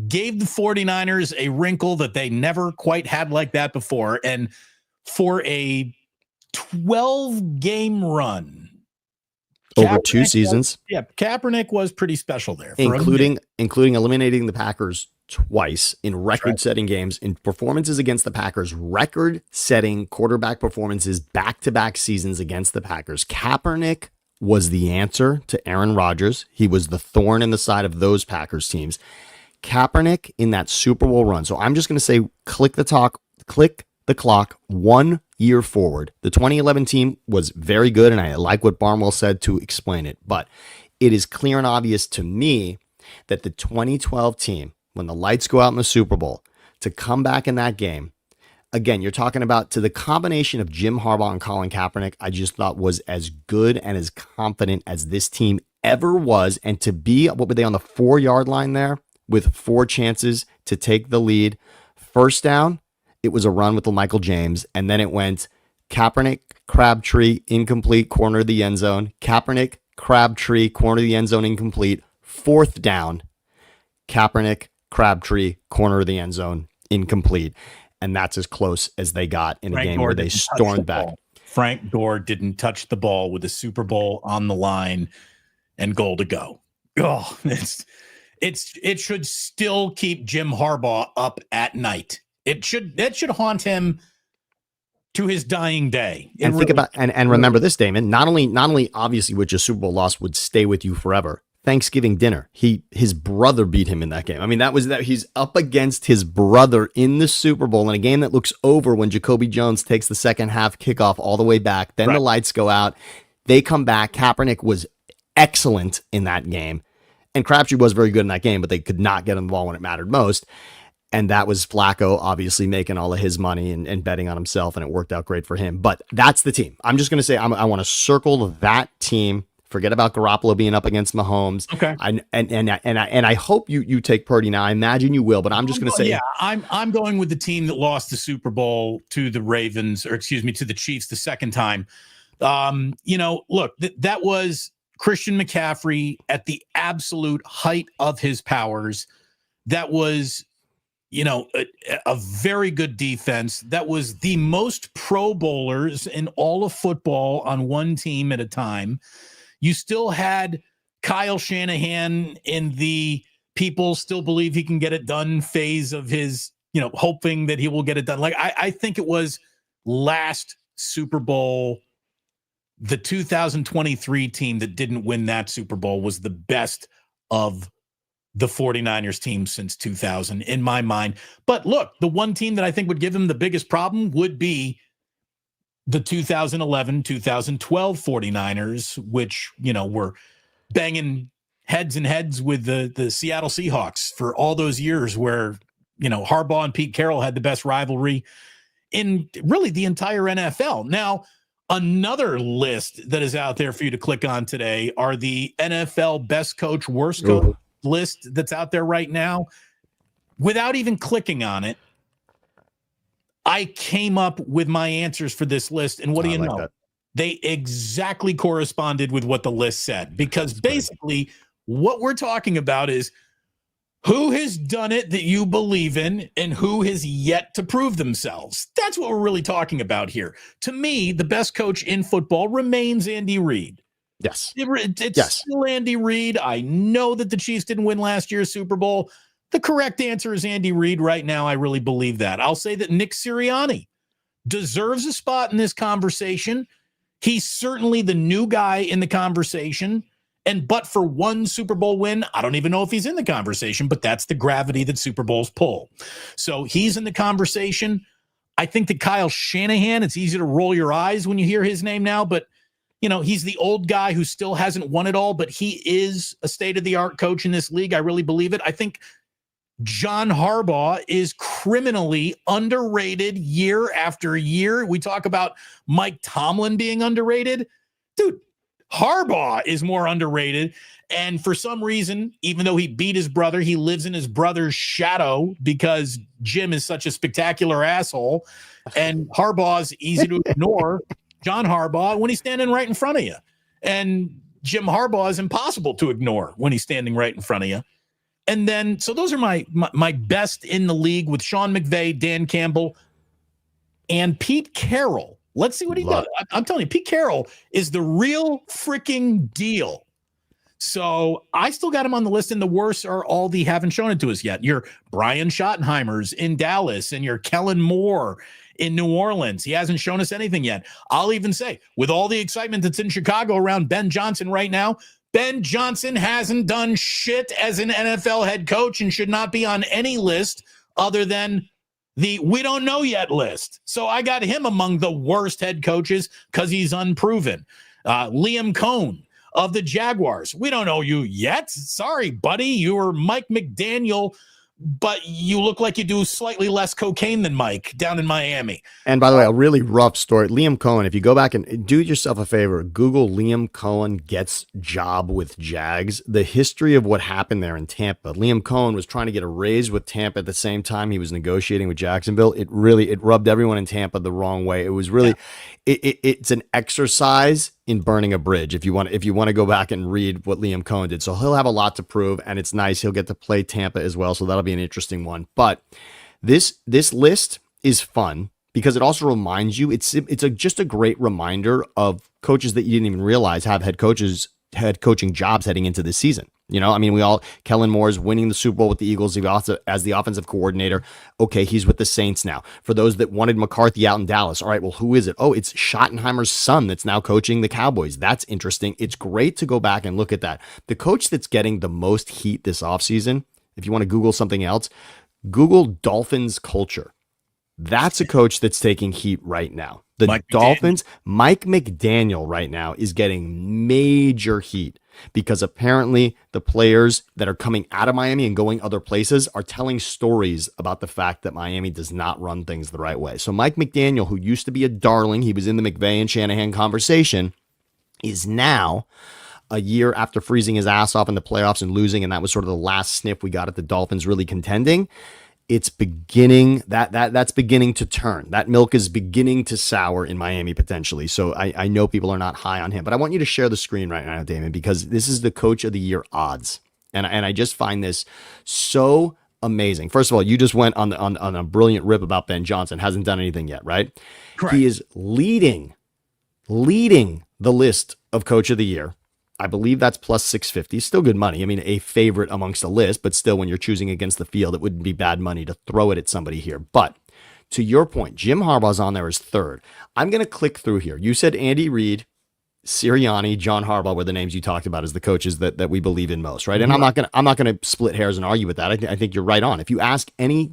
gave the 49ers a wrinkle that they never quite had like that before. And for a 12-game run over 2 seasons, Kaepernick was pretty special there, including eliminating the Packers twice in record-setting games, in performances against the Packers, record-setting quarterback performances, back-to-back seasons against the Packers. Kaepernick was the answer to Aaron Rodgers. He was the thorn in the side of those Packers teams. Kaepernick in that Super Bowl run. So I'm just going to say, click the clock 1 year forward. The 2011 team was very good, and I like what Barnwell said to explain it. But it is clear and obvious to me that the 2012 team, when the lights go out in the Super Bowl, to come back in that game, again, you're talking about, to the combination of Jim Harbaugh and Colin Kaepernick, I just thought was as good and as confident as this team ever was. And to be, what were they, on the 4-yard line there with 4 chances to take the lead? First down, it was a run with the Michael James, and then it went Kaepernick, Crabtree, incomplete, corner of the end zone. Kaepernick, Crabtree, corner of the end zone, incomplete. 4th down, Kaepernick, Crabtree, corner of the end zone, incomplete. and that's as close as they got in a game Gore where they didn't touch stormed the back. ball. Frank Gore didn't touch the ball with the Super Bowl on the line and goal to go. Oh, it should still keep Jim Harbaugh up at night. That should haunt him to his dying day. And think about and remember this, Damon. Not only obviously which a Super Bowl loss would stay with you forever. Thanksgiving dinner, his brother beat him in that game. I mean, he's up against his brother in the Super Bowl in a game that looks over when Jacoby Jones takes the second half kickoff all the way back. Then the lights go out. They come back. Kaepernick was excellent in that game, and Crabtree was very good in that game, but they could not get him the ball when it mattered most. And that was Flacco obviously making all of his money and betting on himself, and it worked out great for him. But that's the team. I'm just going to say I want to circle that team. Forget about Garoppolo being up against Mahomes. Okay. And I hope you take Purdy now. I imagine you will, but I'm just going to say, I'm going with the team that lost the Super Bowl to the Ravens, or excuse me, to the Chiefs the second time. Look, that was Christian McCaffrey at the absolute height of his powers. That was, a very good defense. That was the most Pro Bowlers in all of football on one team at a time. You still had Kyle Shanahan in the people still believe he can get it done phase of his, hoping that he will get it done. Like, I think it was last Super Bowl, the 2023 team that didn't win that Super Bowl was the best of the 49ers team since 2000 in my mind. But look, the one team that I think would give him the biggest problem would be the 2011-2012 49ers, which, were banging heads and heads with the Seattle Seahawks for all those years where, Harbaugh and Pete Carroll had the best rivalry in really the entire NFL. Now, another list that is out there for you to click on today are the NFL best coach, worst coach list that's out there right now. Without even clicking on it, I came up with my answers for this list, and what do you know? That. They exactly corresponded with what the list said, because basically what we're talking about is who has done it that you believe in and who has yet to prove themselves. That's what we're really talking about here. To me, the best coach in football remains Andy Reid. Yes. It's still Andy Reid. I know that the Chiefs didn't win last year's Super Bowl. The correct answer is Andy Reid right now. I really believe that. I'll say that Nick Sirianni deserves a spot in this conversation. He's certainly the new guy in the conversation. But for one Super Bowl win, I don't even know if he's in the conversation, but that's the gravity that Super Bowls pull. So he's in the conversation. I think that Kyle Shanahan, it's easy to roll your eyes when you hear his name now, but he's the old guy who still hasn't won it all, but he is a state-of-the-art coach in this league. I really believe it. I think John Harbaugh is criminally underrated year after year. We talk about Mike Tomlin being underrated. Dude, Harbaugh is more underrated. And for some reason, even though he beat his brother, he lives in his brother's shadow because Jim is such a spectacular asshole. And Harbaugh's easy to ignore, John Harbaugh, when he's standing right in front of you. And Jim Harbaugh is impossible to ignore when he's standing right in front of you. And then, so those are my best in the league with Sean McVay, Dan Campbell, and Pete Carroll. Let's see what he does. I'm telling you, Pete Carroll is the real freaking deal. So I still got him on the list, and the worst are all the haven't shown it to us yet. Your Brian Schottenheimers in Dallas and your Kellen Moore in New Orleans. He hasn't shown us anything yet. I'll even say, with all the excitement that's in Chicago around Ben Johnson right now, Ben Johnson hasn't done shit as an NFL head coach and should not be on any list other than the we don't know yet list. So I got him among the worst head coaches because he's unproven. Liam Cohn of the Jaguars. We don't know you yet. Sorry, buddy. You were Mike McDaniel, but you look like you do slightly less cocaine than Mike down in Miami. And by the way, a really rough story. Liam Cohen, if you go back and do yourself a favor, Google Liam Cohen gets job with Jags. The history of what happened there in Tampa. Liam Cohen was trying to get a raise with Tampa at the same time he was negotiating with Jacksonville. It rubbed everyone in Tampa the wrong way. It was really, it's an exercise in burning a bridge. If you want to go back and read what Liam Cohen did. So he'll have a lot to prove, and it's nice. He'll get to play Tampa as well. So that'll be an interesting one. But this list is fun because it also reminds you, just a great reminder of coaches that you didn't even realize have head coaching jobs heading into this season. Kellen Moore's winning the Super Bowl with the Eagles as the offensive coordinator. Okay, he's with the Saints now. For those that wanted McCarthy out in Dallas, all right, well, who is it? Oh, it's Schottenheimer's son that's now coaching the Cowboys. That's interesting. It's great to go back and look at that. The coach that's getting the most heat this offseason, if you want to Google something else, Google Dolphins culture. That's a coach that's taking heat right now. Mike McDaniel right now is getting major heat because apparently the players that are coming out of Miami and going other places are telling stories about the fact that Miami does not run things the right way. So Mike McDaniel, who used to be a darling, he was in the McVay and Shanahan conversation, is now, a year after freezing his ass off in the playoffs and losing, and that was sort of the last sniff we got at the Dolphins really contending. It's beginning that's beginning to turn. That milk is beginning to sour in Miami potentially. So I know people are not high on him, but I want you to share the screen right now, Damon, because this is the Coach of the Year odds, and I just find this so amazing. First of all, you just went on a brilliant rip about Ben Johnson. Hasn't done anything yet, right? Correct. He is leading the list of Coach of the Year. I believe that's plus 650. Still good money. I mean, a favorite amongst a list, but still when you're choosing against the field, it wouldn't be bad money to throw it at somebody here. But to your point, Jim Harbaugh's on there as third. I'm going to click through here. You said Andy Reid, Sirianni, John Harbaugh were the names you talked about as the coaches that we believe in most, right? And I'm not going to split hairs and argue with that. I think you're right on. If you ask any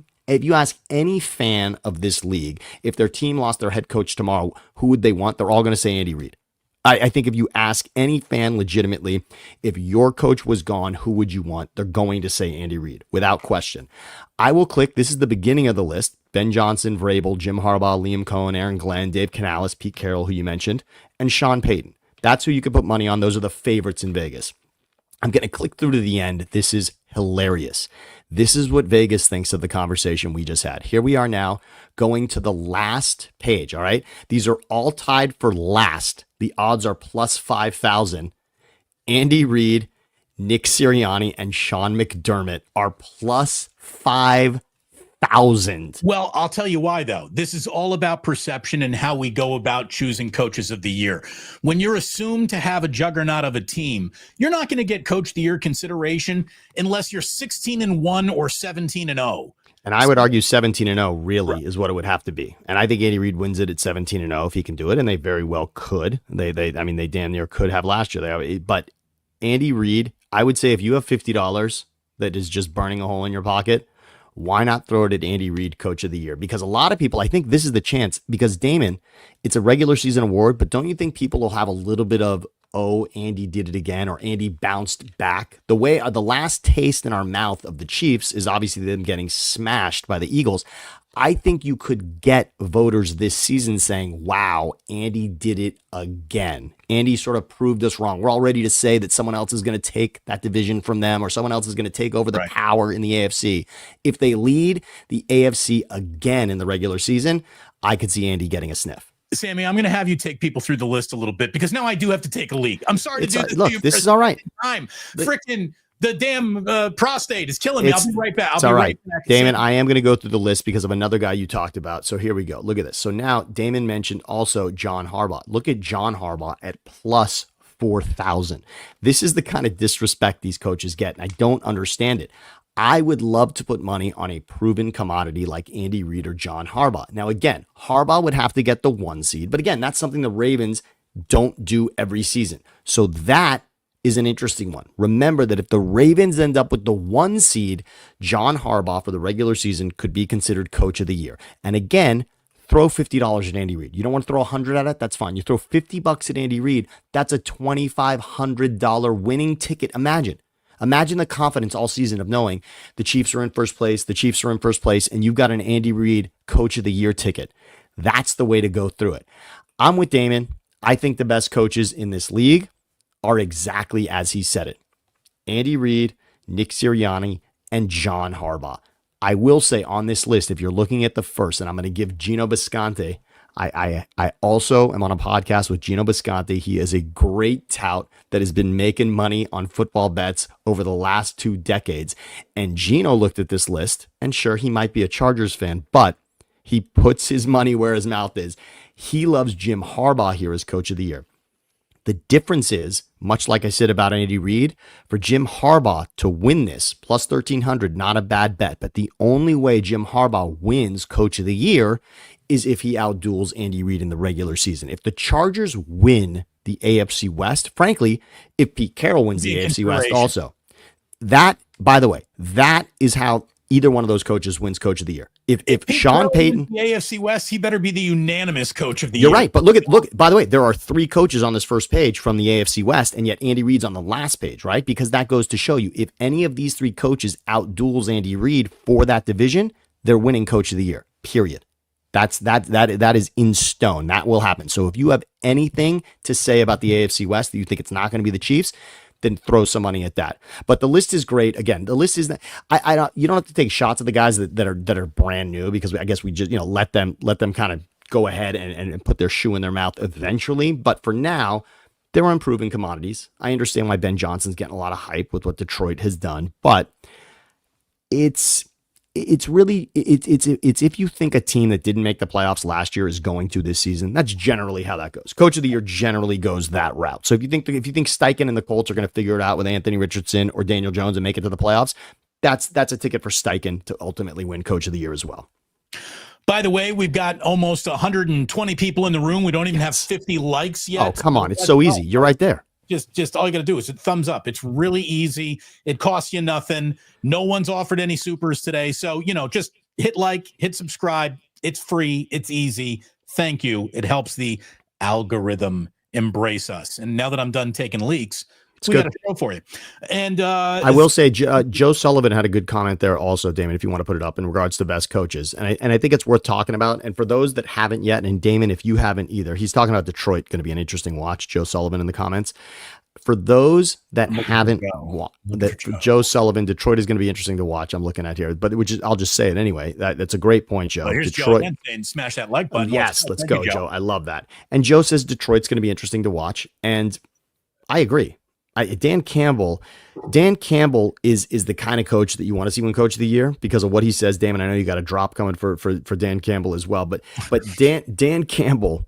fan of this league, if their team lost their head coach tomorrow, who would they want? They're all going to say Andy Reid. I think if you ask any fan legitimately, if your coach was gone, who would you want? They're going to say Andy Reid without question. I will click. This is the beginning of the list. Ben Johnson, Vrabel, Jim Harbaugh, Liam Cohen, Aaron Glenn, Dave Canales, Pete Carroll, who you mentioned, and Sean Payton. That's who you can put money on. Those are the favorites in Vegas. I'm going to click through to the end. This is hilarious. This is what Vegas thinks of the conversation we just had. Here we are now going to the last page, all right? These are all tied for last. The odds are plus 5,000. Andy Reid, Nick Sirianni, and Sean McDermott are plus 5,000. Well, I'll tell you why, though. This is all about perception and how we go about choosing coaches of the year. When you're assumed to have a juggernaut of a team, you're not going to get coach of the year consideration unless you're 16-1 or 17-0. And I would argue 17-0 really is what it would have to be. And I think Andy Reid wins it at 17-0 if he can do it, and they very well could. They damn near could have last year. But Andy Reid, I would say if you have $50 that is just burning a hole in your pocket, why not throw it at Andy Reid, Coach of the Year? Because a lot of people, I think this is the chance, because Damon, it's a regular season award, but don't you think people will have a little bit of, oh, Andy did it again, or Andy bounced back? The way the last taste in our mouth of the Chiefs is obviously them getting smashed by the Eagles. I think you could get voters this season saying, wow, Andy did it again. Andy sort of proved us wrong. We're all ready to say that someone else is going to take that division from them, or someone else is going to take over the power in the AFC. If they lead the AFC again in the regular season, I could see Andy getting a sniff. Sammy, I'm going to have you take people through the list a little bit, because now I do have to take a leak. I'm sorry to do this. Look, this is all right. Freaking the damn prostate is killing me. I'll be right back. It's all right. Damon, I am going to go through the list because of another guy you talked about. So here we go. Look at this. So now Damon mentioned also John Harbaugh. Look at John Harbaugh at plus 4,000. This is the kind of disrespect these coaches get, and I don't understand it. I would love to put money on a proven commodity like Andy Reid or John Harbaugh. Now, again, Harbaugh would have to get the 1 seed, but again, that's something the Ravens don't do every season. So that is an interesting one. Remember that if the Ravens end up with the 1 seed, John Harbaugh for the regular season could be considered Coach of the Year. And again, throw $50 at Andy Reid. You don't want to throw $100 at it? That's fine. You throw $50 at Andy Reid, that's a $2,500 winning ticket. Imagine the confidence all season of knowing the Chiefs are in first place, and you've got an Andy Reid Coach of the Year ticket. That's the way to go through it. I'm with Damon. I think the best coaches in this league are exactly as he said it. Andy Reid, Nick Sirianni, and John Harbaugh. I will say on this list, if you're looking at the first, and I'm going to give Gino Bisconte, I also am on a podcast with Gino Bisconte. He is a great tout that has been making money on football bets over the last 2 decades. And Gino looked at this list, and sure, he might be a Chargers fan, but He puts his money where his mouth is. He loves Jim Harbaugh here as coach of the year. The difference is, much like I said about Andy Reid, for Jim Harbaugh to win this, plus 1,300, not a bad bet. But the only way Jim Harbaugh wins coach of the year is if he outduels Andy Reid in the regular season. If the Chargers win the AFC West, frankly, if Pete Carroll wins the AFC West also, that, by the way, that is how either one of those coaches wins coach of the year. If Sean Payton, the AFC West, he better be the unanimous coach of the year. You're right. But look, by the way, there are 3 coaches on this first page from the AFC West, and yet Andy Reid's on the last page, right? Because that goes to show you, if any of these 3 coaches outduels Andy Reid for that division, they're winning coach of the year, period. That is in stone. That will happen. So if you have anything to say about the AFC West that you think it's not going to be the Chiefs, then throw some money at that. But the list is great. Again, the list is I don't, you don't have to take shots at the guys that are brand new, because I guess we just, let them kind of go ahead and put their shoe in their mouth eventually. But for now, they're improving commodities. I understand why Ben Johnson's getting a lot of hype with what Detroit has done, but it's really if you think a team that didn't make the playoffs last year is going to this season, that's generally how that goes. Coach of the year generally goes that route. So if you think Steichen and the Colts are going to figure it out with Anthony Richardson or Daniel Jones and make it to the playoffs, that's a ticket for Steichen to ultimately win coach of the year as well. By the way, we've got almost 120 people in the room. We don't even have 50 likes yet. Oh, come on. It's so easy. You're right there. Just all you got to do is hit thumbs up. It's really easy. It costs you nothing. No one's offered any supers today. So, just hit like, hit subscribe. It's free. It's easy. Thank you. It helps the algorithm embrace us. And now that I'm done taking leaks, we got a show for you. And I will say, Joe Sullivan had a good comment there also, Damon, if you want to put it up, in regards to best coaches. And I think it's worth talking about. And for those that haven't yet, and Damon, if you haven't either, he's talking about Detroit, going to be an interesting watch, Joe Sullivan in the comments. For those that haven't watched, Joe Sullivan, Detroit is going to be interesting to watch. I'm looking at here, but I'll just say it anyway. That's a great point, Joe. Well, here's Detroit, Joe and smash that like button. Yes, let's go, Joe. I love that. And Joe says Detroit's going to be interesting to watch, and I agree. Dan Campbell is the kind of coach that you want to see win coach of the year because of what he says. Damon, I know you got a drop coming for Dan Campbell as well, but Dan Campbell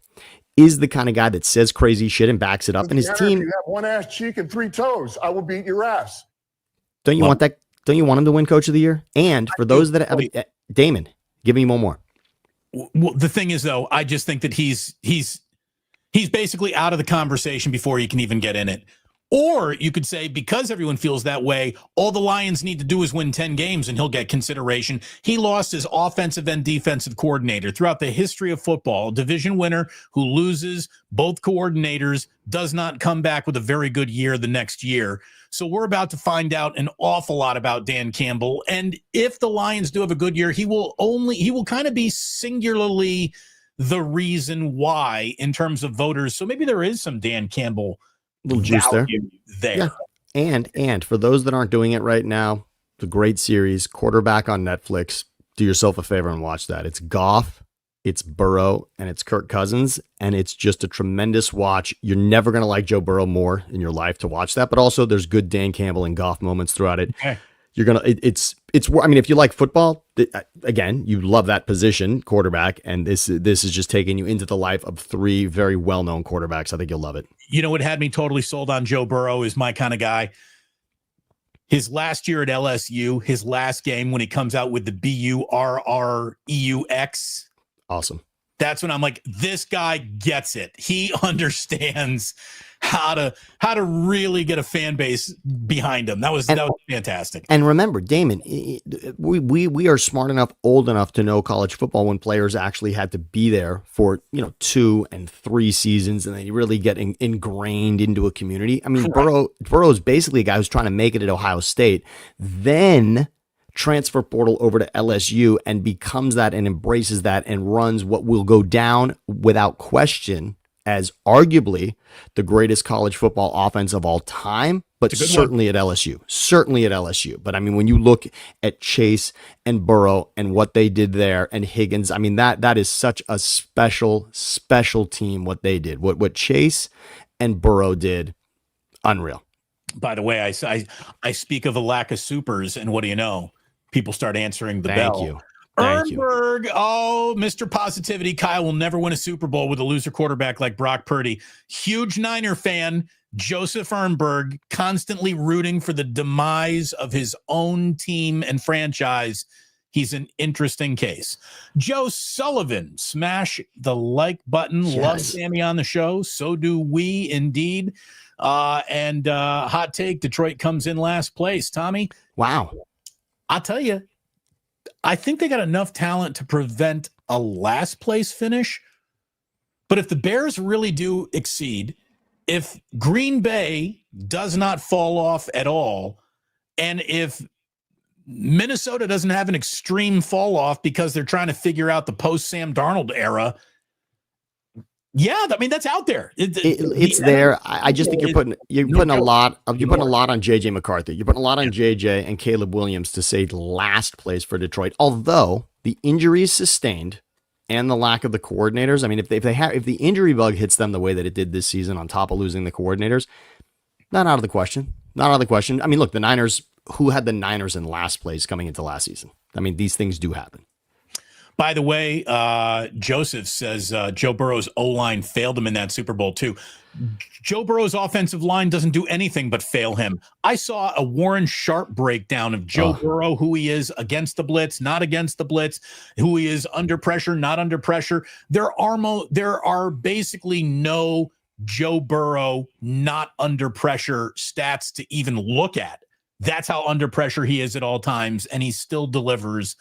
is the kind of guy that says crazy shit and backs it up. And his team, if you have one ass cheek and 3 toes, I will beat your ass. Don't you want that? Don't you want him to win coach of the year? And for those that Damon, give me one more. Well, the thing is, though, I just think that he's basically out of the conversation before you can even get in it. Or you could say, because everyone feels that way, all the Lions need to do is win 10 games and he'll get consideration. He lost his offensive and defensive coordinator throughout the history of football. A division winner who loses both coordinators does not come back with a very good year the next year. So we're about to find out an awful lot about Dan Campbell. And if the Lions do have a good year, he will kind of be singularly the reason why in terms of voters. So maybe there is some Dan Campbell little juice there. Yeah. And for those that aren't doing it right now, the great series, Quarterback on Netflix. Do yourself a favor and watch that. It's Goff, it's Burrow, and it's Kirk Cousins, and it's just a tremendous watch. You're never going to like Joe Burrow more in your life to watch that, but also there's good Dan Campbell and Goff moments throughout it. Okay. You're going to, it's, I mean, if you like football, again, you love that position, quarterback, and this is just taking you into the life of 3 very well-known quarterbacks. I think you'll love it. You know what had me totally sold on Joe Burrow is my kind of guy. His last year at LSU, his last game when he comes out with the BURREUX. Awesome. That's when I'm like, this guy gets it. He understands how to really get a fan base behind him. That was fantastic. And remember, Damon, we are smart enough, old enough to know college football when players actually had to be there for 2 and 3 seasons, and they really get ingrained into a community. I mean, Burrow is basically a guy who's trying to make it at Ohio State, then transfer portal over to LSU and becomes that and embraces that and runs what will go down without question as arguably the greatest college football offense of all time, but certainly at LSU. But I mean, when you look at Chase and Burrow and what they did there and Higgins, I mean, that is such a special team, what they did, what Chase and Burrow did. Unreal. By the way, I speak of a lack of supers, and what do you know? People start answering the bell. Thank you. Thank you. Ernberg, oh, Mr. Positivity. Kyle will never win a Super Bowl with a loser quarterback like Brock Purdy. Huge Niner fan, Joseph Ernberg, constantly rooting for the demise of his own team and franchise. He's an interesting case. Joe Sullivan, smash the like button. Yes. Love Sammy on the show. So do we indeed. And hot take, Detroit comes in last place. Tommy? Wow. I'll tell you, I think they got enough talent to prevent a last place finish. But if the Bears really do exceed, if Green Bay does not fall off at all, and if Minnesota doesn't have an extreme fall off because they're trying to figure out the post Sam Darnold era, yeah, I mean, that's out there. It's there. I just think you're putting a lot on JJ McCarthy. You're putting a lot on JJ and Caleb Williams to say last place for Detroit. Although the injuries sustained and the lack of the coordinators, I mean, if the injury bug hits them the way that it did this season, on top of losing the coordinators, not out of the question. Not out of the question. I mean, look, the Niners. Who had the Niners in last place coming into last season? I mean, these things do happen. By the way, Joseph says Joe Burrow's O-line failed him in that Super Bowl too. Joe Burrow's offensive line doesn't do anything but fail him. I saw a Warren Sharp breakdown of Joe Burrow, who he is against the blitz, not against the blitz, who he is under pressure, not under pressure. There are basically no Joe Burrow not under pressure stats to even look at. That's how under pressure he is at all times, and he still delivers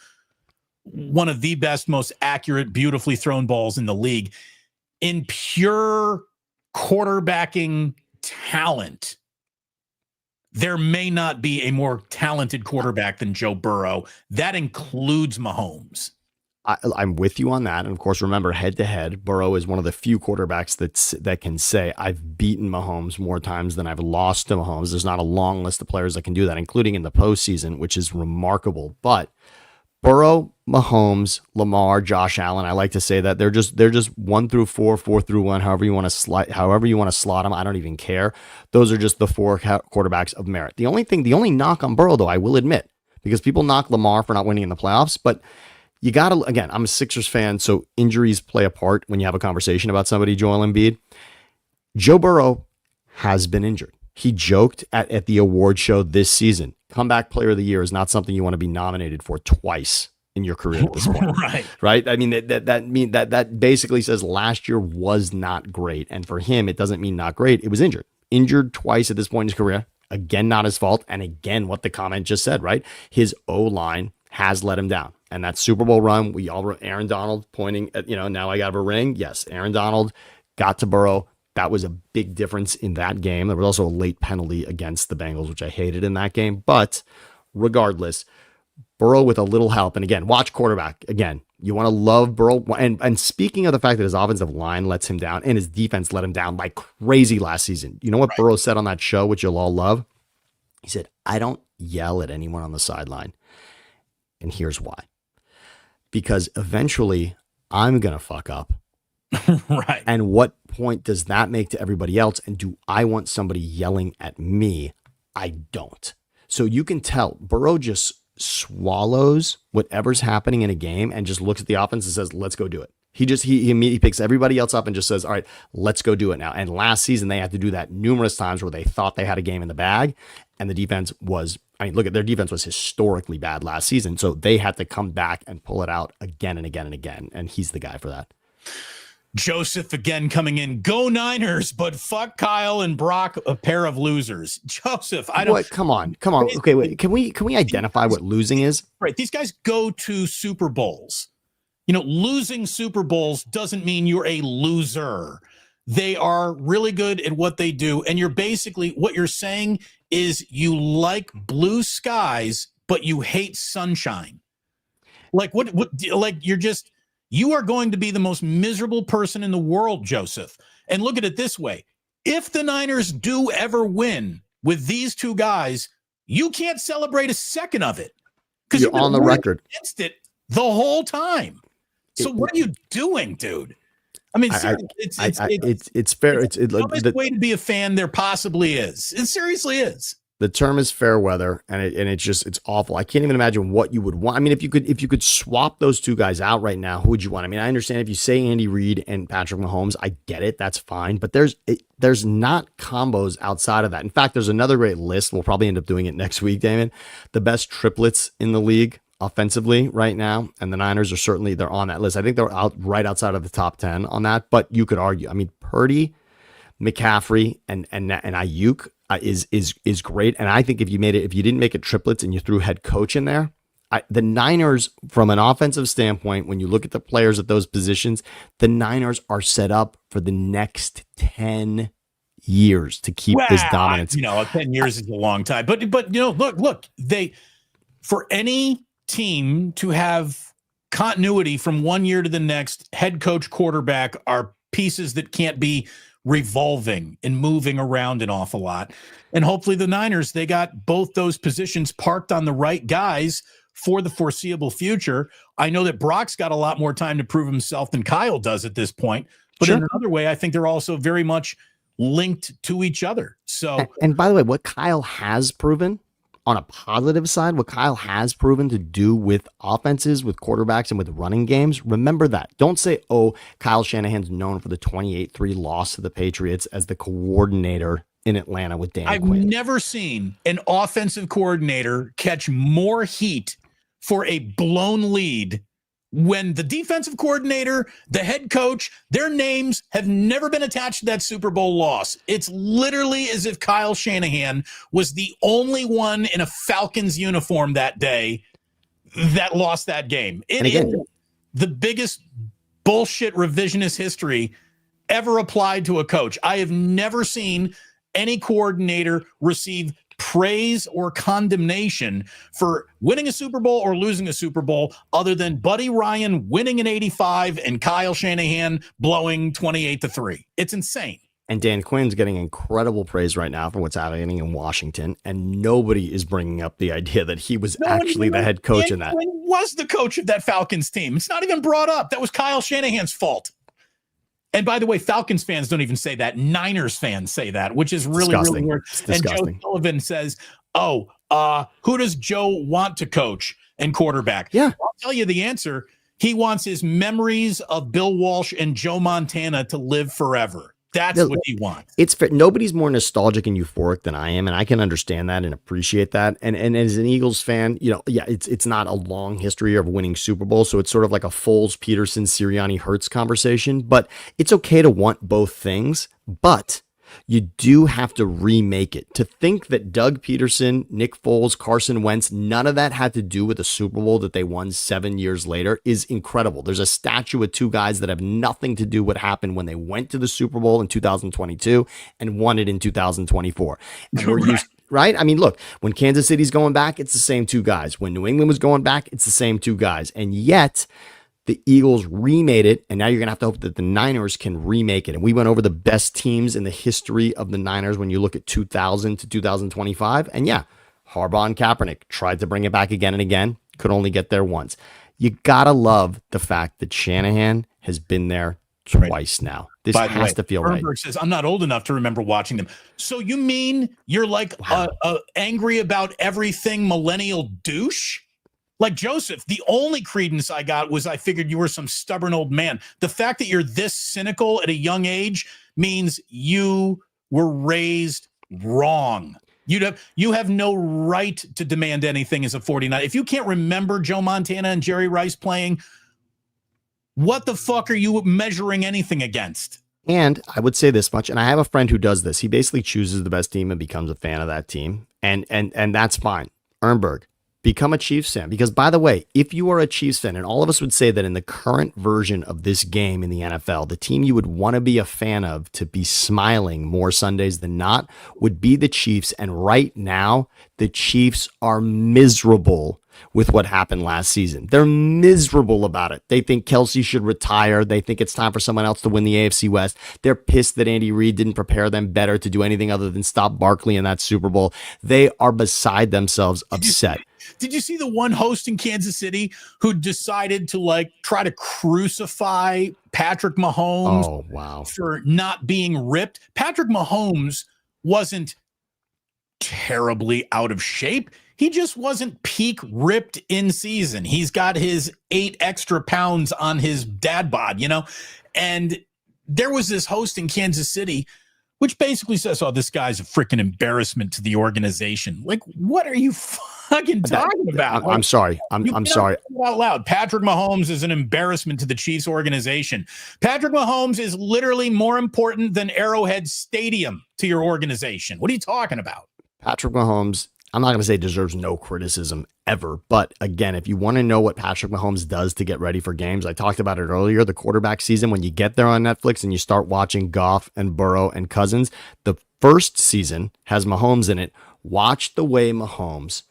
one of the best, most accurate, beautifully thrown balls in the league. In pure quarterbacking talent, there may not be a more talented quarterback than Joe Burrow. That includes Mahomes. I'm with you on that. And of course, remember, head to head, Burrow is one of the few quarterbacks that can say, I've beaten Mahomes more times than I've lost to Mahomes. There's not a long list of players that can do that, including in the postseason, which is remarkable. But Burrow, Mahomes, Lamar, Josh Allen, I like to say that they're just 1 through 4, 4 through 1, however you want to slot them. I don't even care. Those are just the 4 quarterbacks of merit. The only knock on Burrow, though, I will admit, because people knock Lamar for not winning in the playoffs, but you got to, again, I'm a Sixers fan, so injuries play a part when you have a conversation about somebody, Joel Embiid. Joe Burrow has been injured. He joked at the award show this season. Comeback Player of the Year is not something you want to be nominated for twice in your career at this point. Right? I mean, that basically says last year was not great. And for him, it doesn't mean not great. It was injured. Injured twice at this point in his career. Again, not his fault. And again, what the comment just said, right? His O-line has let him down. And that Super Bowl run, Aaron Donald pointing at, now I got a ring. Yes, Aaron Donald got to Burrow. That was a big difference in that game. There was also a late penalty against the Bengals, which I hated in that game. But regardless, Burrow with a little help. And again, watch quarterback. Again, you want to love Burrow. And speaking of the fact that his offensive line lets him down and his defense let him down like crazy last season. You know what Burrow said on that show, which you'll all love? He said, I don't yell at anyone on the sideline. And here's why. Because eventually I'm going to fuck up. Right. And what point does that make to everybody else? And do I want somebody yelling at me? I don't. So you can tell Burrow just swallows whatever's happening in a game and just looks at the offense and says, let's go do it. He picks everybody else up and just says, all right, let's go do it now. And last season, they had to do that numerous times where they thought they had a game in the bag. And the defense was, look at their defense was historically bad last season. So they had to come back and pull it out again and again and again. And he's the guy for that. Joseph again coming in. Go Niners, but fuck Kyle and Brock, a pair of losers. Joseph, I don't. What? Come on. Okay, wait. Can we identify what losing is? Right. These guys go to Super Bowls. Losing Super Bowls doesn't mean you're a loser. They are really good at what they do. And what you're saying is you like blue skies, but you hate sunshine. You are going to be the most miserable person in the world, Joseph. And look at it this way. If the Niners do ever win with these two guys, you can't celebrate a second of it. Because you're on the record against it the whole time. So what are you doing, dude? I mean, it's fair. It's the dumbest way to be a fan there possibly is. It seriously is. The term is fair weather, and it's awful. I can't even imagine what you would want. I mean, if you could swap those two guys out right now, who would you want? I mean, I understand if you say Andy Reid and Patrick Mahomes, I get it, that's fine. But there's not combos outside of that. In fact, there's another great list. We'll probably end up doing it next week, Damon. The best triplets in the league offensively right now, and the Niners they're on that list. I think they're right outside of the top 10 on that. But you could argue. I mean, Purdy, McCaffrey, and Ayuk is great. And I think if you didn't make it triplets and you threw head coach in there, the Niners, from an offensive standpoint, when you look at the players at those positions, the Niners are set up for the next 10 years to keep this dominance. 10 years is a long time. But look, for any team to have continuity from one year to the next, head coach, quarterback are pieces that can't be revolving and moving around an awful lot. And hopefully the Niners, they got both those positions parked on the right guys for the foreseeable future. I know that Brock's got a lot more time to prove himself than Kyle does at this point. But Sure. In another way, I think they're also very much linked to each other. So, and by the way, what Kyle has proven on a positive side, what Kyle has proven to do with offenses, with quarterbacks, and with running games, remember that. Don't say, oh, Kyle Shanahan's known for the 28-3 loss to the Patriots as the coordinator in Atlanta with Dan I've Quinn. never seen an offensive coordinator catch more heat for a blown lead when the defensive coordinator, the head coach, their names have never been attached to that Super Bowl loss. It's literally as if Kyle Shanahan was the only one in a Falcons uniform that day that lost that game. It is the biggest bullshit revisionist history ever applied to a coach. I have never seen any coordinator receive praise or condemnation for winning a Super Bowl or losing a Super Bowl other than Buddy Ryan winning in 85 and Kyle Shanahan blowing 28-3. It's insane. And Dan Quinn's getting incredible praise right now for what's happening in Washington, and nobody is bringing up the idea that he was actually the head coach in that. Quinn was the coach of that Falcons team. It's not even brought up. That was Kyle Shanahan's fault. And by the way, Falcons fans don't even say that. Niners fans say that, which is really, really weird. And Joe Sullivan says, who does Joe want to coach and quarterback? Yeah. I'll tell you the answer. He wants his memories of Bill Walsh and Joe Montana to live forever. That's what he wants. It's fair. Nobody's more nostalgic and euphoric than I am, and I can understand that and appreciate that. And as an Eagles fan, it's not a long history of winning Super Bowl, so it's sort of like a Foles, Peterson, Sirianni, Hurts conversation. But it's okay to want both things, but you do have to remake it. To think that Doug Peterson, Nick Foles, Carson Wentz, none of that had to do with a Super Bowl that they won 7 years later is incredible. There's a statue of two guys that have nothing to do with what happened when they went to the Super Bowl in 2022 and won it in 2024. And we're used, right? I mean, look, when Kansas City's going back, it's the same two guys. When New England was going back, it's the same two guys. And yet the Eagles remade it, and now you're going to have to hope that the Niners can remake it. And we went over the best teams in the history of the Niners when you look at 2000 to 2025. And yeah, Harbaugh and Kaepernick tried to bring it back again and again, could only get there once. You got to love the fact that Shanahan has been there twice now. This has to feel right. Says, I'm not old enough to remember watching them. So you mean you're like angry about everything millennial douche? Like Joseph, the only credence I got was I figured you were some stubborn old man. The fact that you're this cynical at a young age means you were raised wrong. You have no right to demand anything as a 49. If you can't remember Joe Montana and Jerry Rice playing, what the fuck are you measuring anything against? And I would say this much, and I have a friend who does this. He basically chooses the best team and becomes a fan of that team. And that's fine. Ernberg. Become a Chiefs fan. Because, by the way, if you are a Chiefs fan, and all of us would say that in the current version of this game in the NFL, the team you would want to be a fan of to be smiling more Sundays than not would be the Chiefs. And right now, the Chiefs are miserable with what happened last season. They're miserable about it. They think Kelsey should retire. They think it's time for someone else to win the AFC West. They're pissed that Andy Reid didn't prepare them better to do anything other than stop Barkley in that Super Bowl. They are beside themselves upset. Did you see the one host in Kansas City who decided to try to crucify Patrick Mahomes for not being ripped? Patrick Mahomes wasn't terribly out of shape. He just wasn't peak ripped in season. He's got his 8 extra pounds on his dad bod, and there was this host in Kansas City, which basically says, oh, this guy's a freaking embarrassment to the organization. Like, what are you fucking talking about? I'm sorry. I'm sorry. Out loud. Patrick Mahomes is an embarrassment to the Chiefs organization. Patrick Mahomes is literally more important than Arrowhead Stadium to your organization. What are you talking about? Patrick Mahomes, I'm not going to say deserves no criticism ever. But again, if you want to know what Patrick Mahomes does to get ready for games, I talked about it earlier, the quarterback season, when you get there on Netflix and you start watching Goff and Burrow and Cousins, the first season has Mahomes in it. Watch the way Mahomes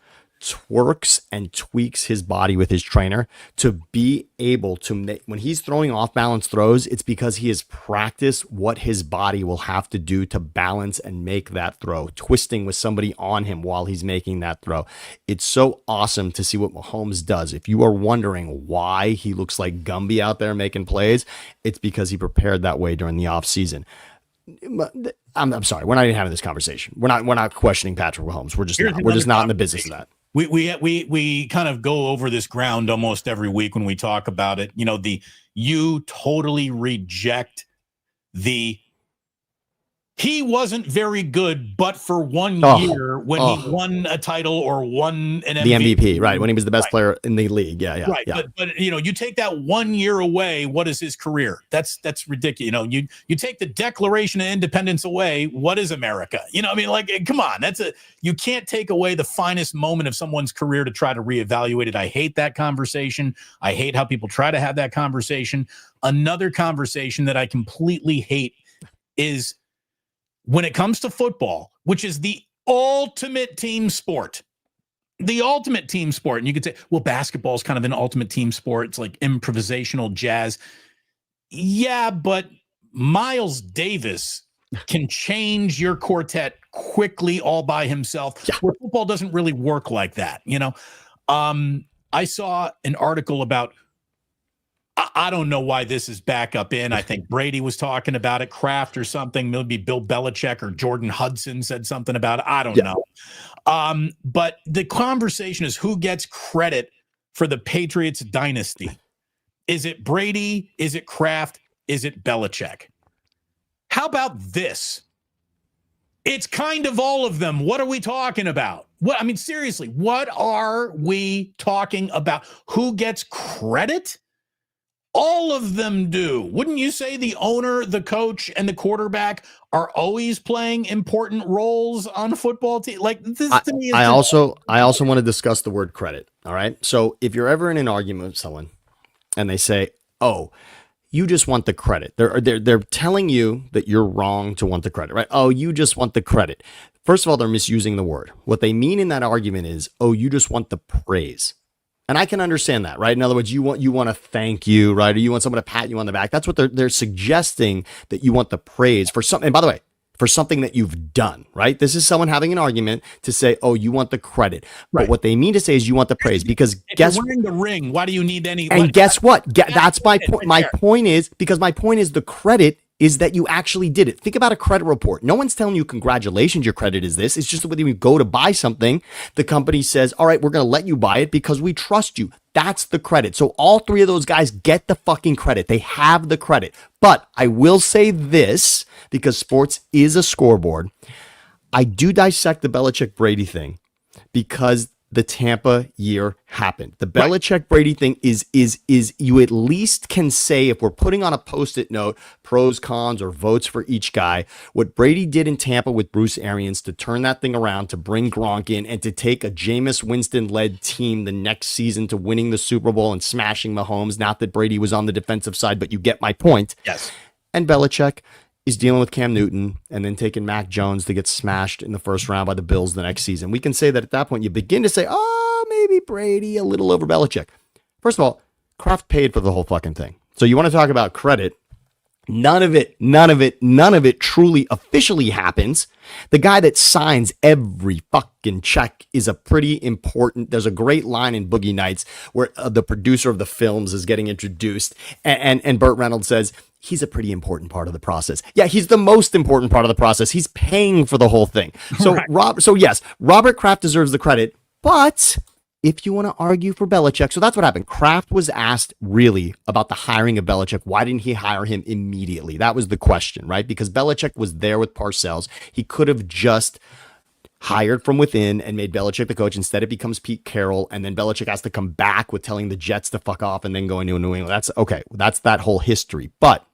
twerks and tweaks his body with his trainer to be able to make, when he's throwing off balance throws, it's because he has practiced what his body will have to do to balance and make that throw, twisting with somebody on him while he's making that throw. It's so awesome to see what Mahomes does. If you are wondering why he looks like Gumby out there making plays, it's because he prepared that way during the offseason. I'm sorry, we're not even having this conversation. We're not questioning Patrick Mahomes. We're just not in the business of that. We kind of go over this ground almost every week when we talk about it. You totally reject he wasn't very good, but for 1 year when he won a title or won an MVP, right? When he was the best player in the league. Yeah. Right. Yeah. But you take that 1 year away, what is his career? That's ridiculous. You take the Declaration of Independence away, what is America? Come on, you can't take away the finest moment of someone's career to try to reevaluate it. I hate that conversation. I hate how people try to have that conversation. Another conversation that I completely hate is when it comes to football, which is the ultimate team sport, and you could say, well, basketball is kind of an ultimate team sport. It's like improvisational jazz. Yeah, but Miles Davis can change your quartet quickly all by himself. Yeah. Where football doesn't really work like that. I saw an article about, I don't know why this is back up in. I think Brady was talking about it, Kraft or something. Maybe Bill Belichick or Jordan Hudson said something about it. I don't know. But the conversation is who gets credit for the Patriots dynasty. Is it Brady? Is it Kraft? Is it Belichick? How about this? It's kind of all of them. What are we talking about? Seriously, what are we talking about? Who gets credit? All of them do. Wouldn't you say the owner, the coach, and the quarterback are always playing important roles on a football team? Like this to me is I also want to discuss the word credit. All right. So if you're ever in an argument with someone and they say, "Oh, you just want the credit," they're telling you that you're wrong to want the credit, right? Oh, you just want the credit. First of all, they're misusing the word. What they mean in that argument is, oh, you just want the praise. And I can understand that, right? In other words, you want to thank you, right? Or you want someone to pat you on the back. That's what they're suggesting, that you want the praise for something. And by the way, for something that you've done, right? This is someone having an argument to say, oh, you want the credit. Right. But what they mean to say is you want the praise, because if you're wearing the ring, why do you need any? And guess what? That's my point. My point is the credit is that you actually did it. Think about a credit report. No one's telling you, congratulations, your credit is this. It's just that when you go to buy something, the company says, all right, we're going to let you buy it because we trust you. That's the credit. So all three of those guys get the fucking credit. They have the credit. But I will say this, because sports is a scoreboard. I do dissect the Belichick Brady thing because the Tampa year happened. The Belichick Brady thing is you at least can say, if we're putting on a Post-it note, pros, cons, or votes for each guy, what Brady did in Tampa with Bruce Arians to turn that thing around, to bring Gronk in, and to take a Jameis Winston-led team the next season to winning the Super Bowl and smashing Mahomes. Not that Brady was on the defensive side, but you get my point. Yes. And Belichick is dealing with Cam Newton and then taking Mac Jones to get smashed in the first round by the Bills the next season. We can say that at that point, you begin to say, oh, maybe Brady a little over Belichick. First of all, Kraft paid for the whole fucking thing. So you want to talk about credit? None of it truly officially happens. The guy that signs every fucking check is a pretty important. There's a great line in Boogie Nights where the producer of the films is getting introduced, and Burt Reynolds says he's a pretty important part of the process. Yeah, he's the most important part of the process. He's paying for the whole thing. So right. Yes, Robert Kraft deserves the credit, but if you want to argue for Belichick, so that's what happened. Kraft was asked really about the hiring of Belichick. Why didn't he hire him immediately? That was the question, right? Because Belichick was there with Parcells. He could have just hired from within and made Belichick the coach. Instead, it becomes Pete Carroll, and then Belichick has to come back with telling the Jets to fuck off and then going to New England. That's okay. That's that whole history. But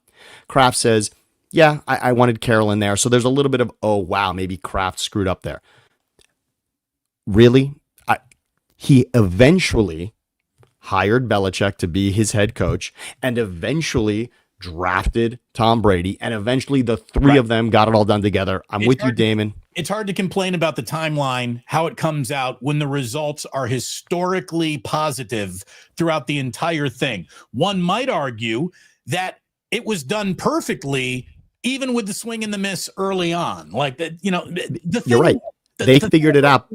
Kraft says, yeah, I wanted Carroll in there. So there's a little bit of, oh, wow, maybe Kraft screwed up there. Really? He eventually hired Belichick to be his head coach and eventually drafted Tom Brady. And eventually the three of them got it all done together. I'm with you, Damon. It's hard to complain about the timeline, how it comes out when the results are historically positive throughout the entire thing. One might argue that it was done perfectly, even with the swing and the miss early on. Like that, You're right. They figured it out.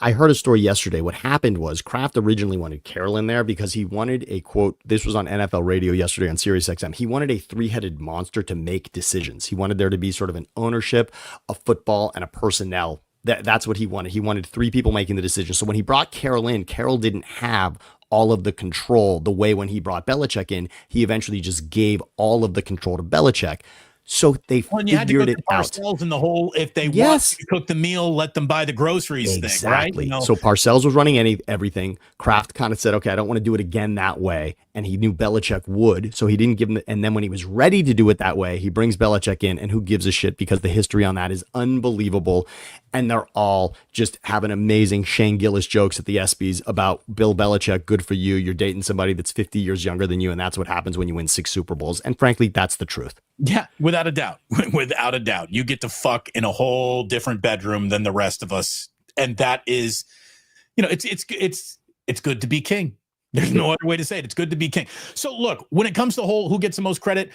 I heard a story yesterday. What happened was Kraft originally wanted Carroll in there because he wanted a quote. This was on NFL radio yesterday on Sirius XM. He wanted a three-headed monster to make decisions. He wanted there to be sort of an ownership, a football, and a personnel. That's what he wanted. He wanted three people making the decision. So when he brought Carroll in, Carroll didn't have all of the control the way when he brought Belichick in. He eventually just gave all of the control to Belichick. So they figured it out. Parcells in the whole, if they want to cook the meal, let them buy the groceries thing, right? So Parcells was running everything. Kraft kind of said, okay, I don't want to do it again that way. And he knew Belichick would, so he didn't give him. And then when he was ready to do it that way, he brings Belichick in, and who gives a shit, because the history on that is unbelievable. And they're all just having amazing Shane Gillis jokes at the ESPYs about Bill Belichick. Good for you. You're dating somebody that's 50 years younger than you, and that's what happens when you win 6 Super Bowls. And frankly, that's the truth. Yeah, without a doubt. Without a doubt. You get to fuck in a whole different bedroom than the rest of us. And that is, it's good to be king. There's no other way to say it. It's good to be king. So look, when it comes to who gets the most credit,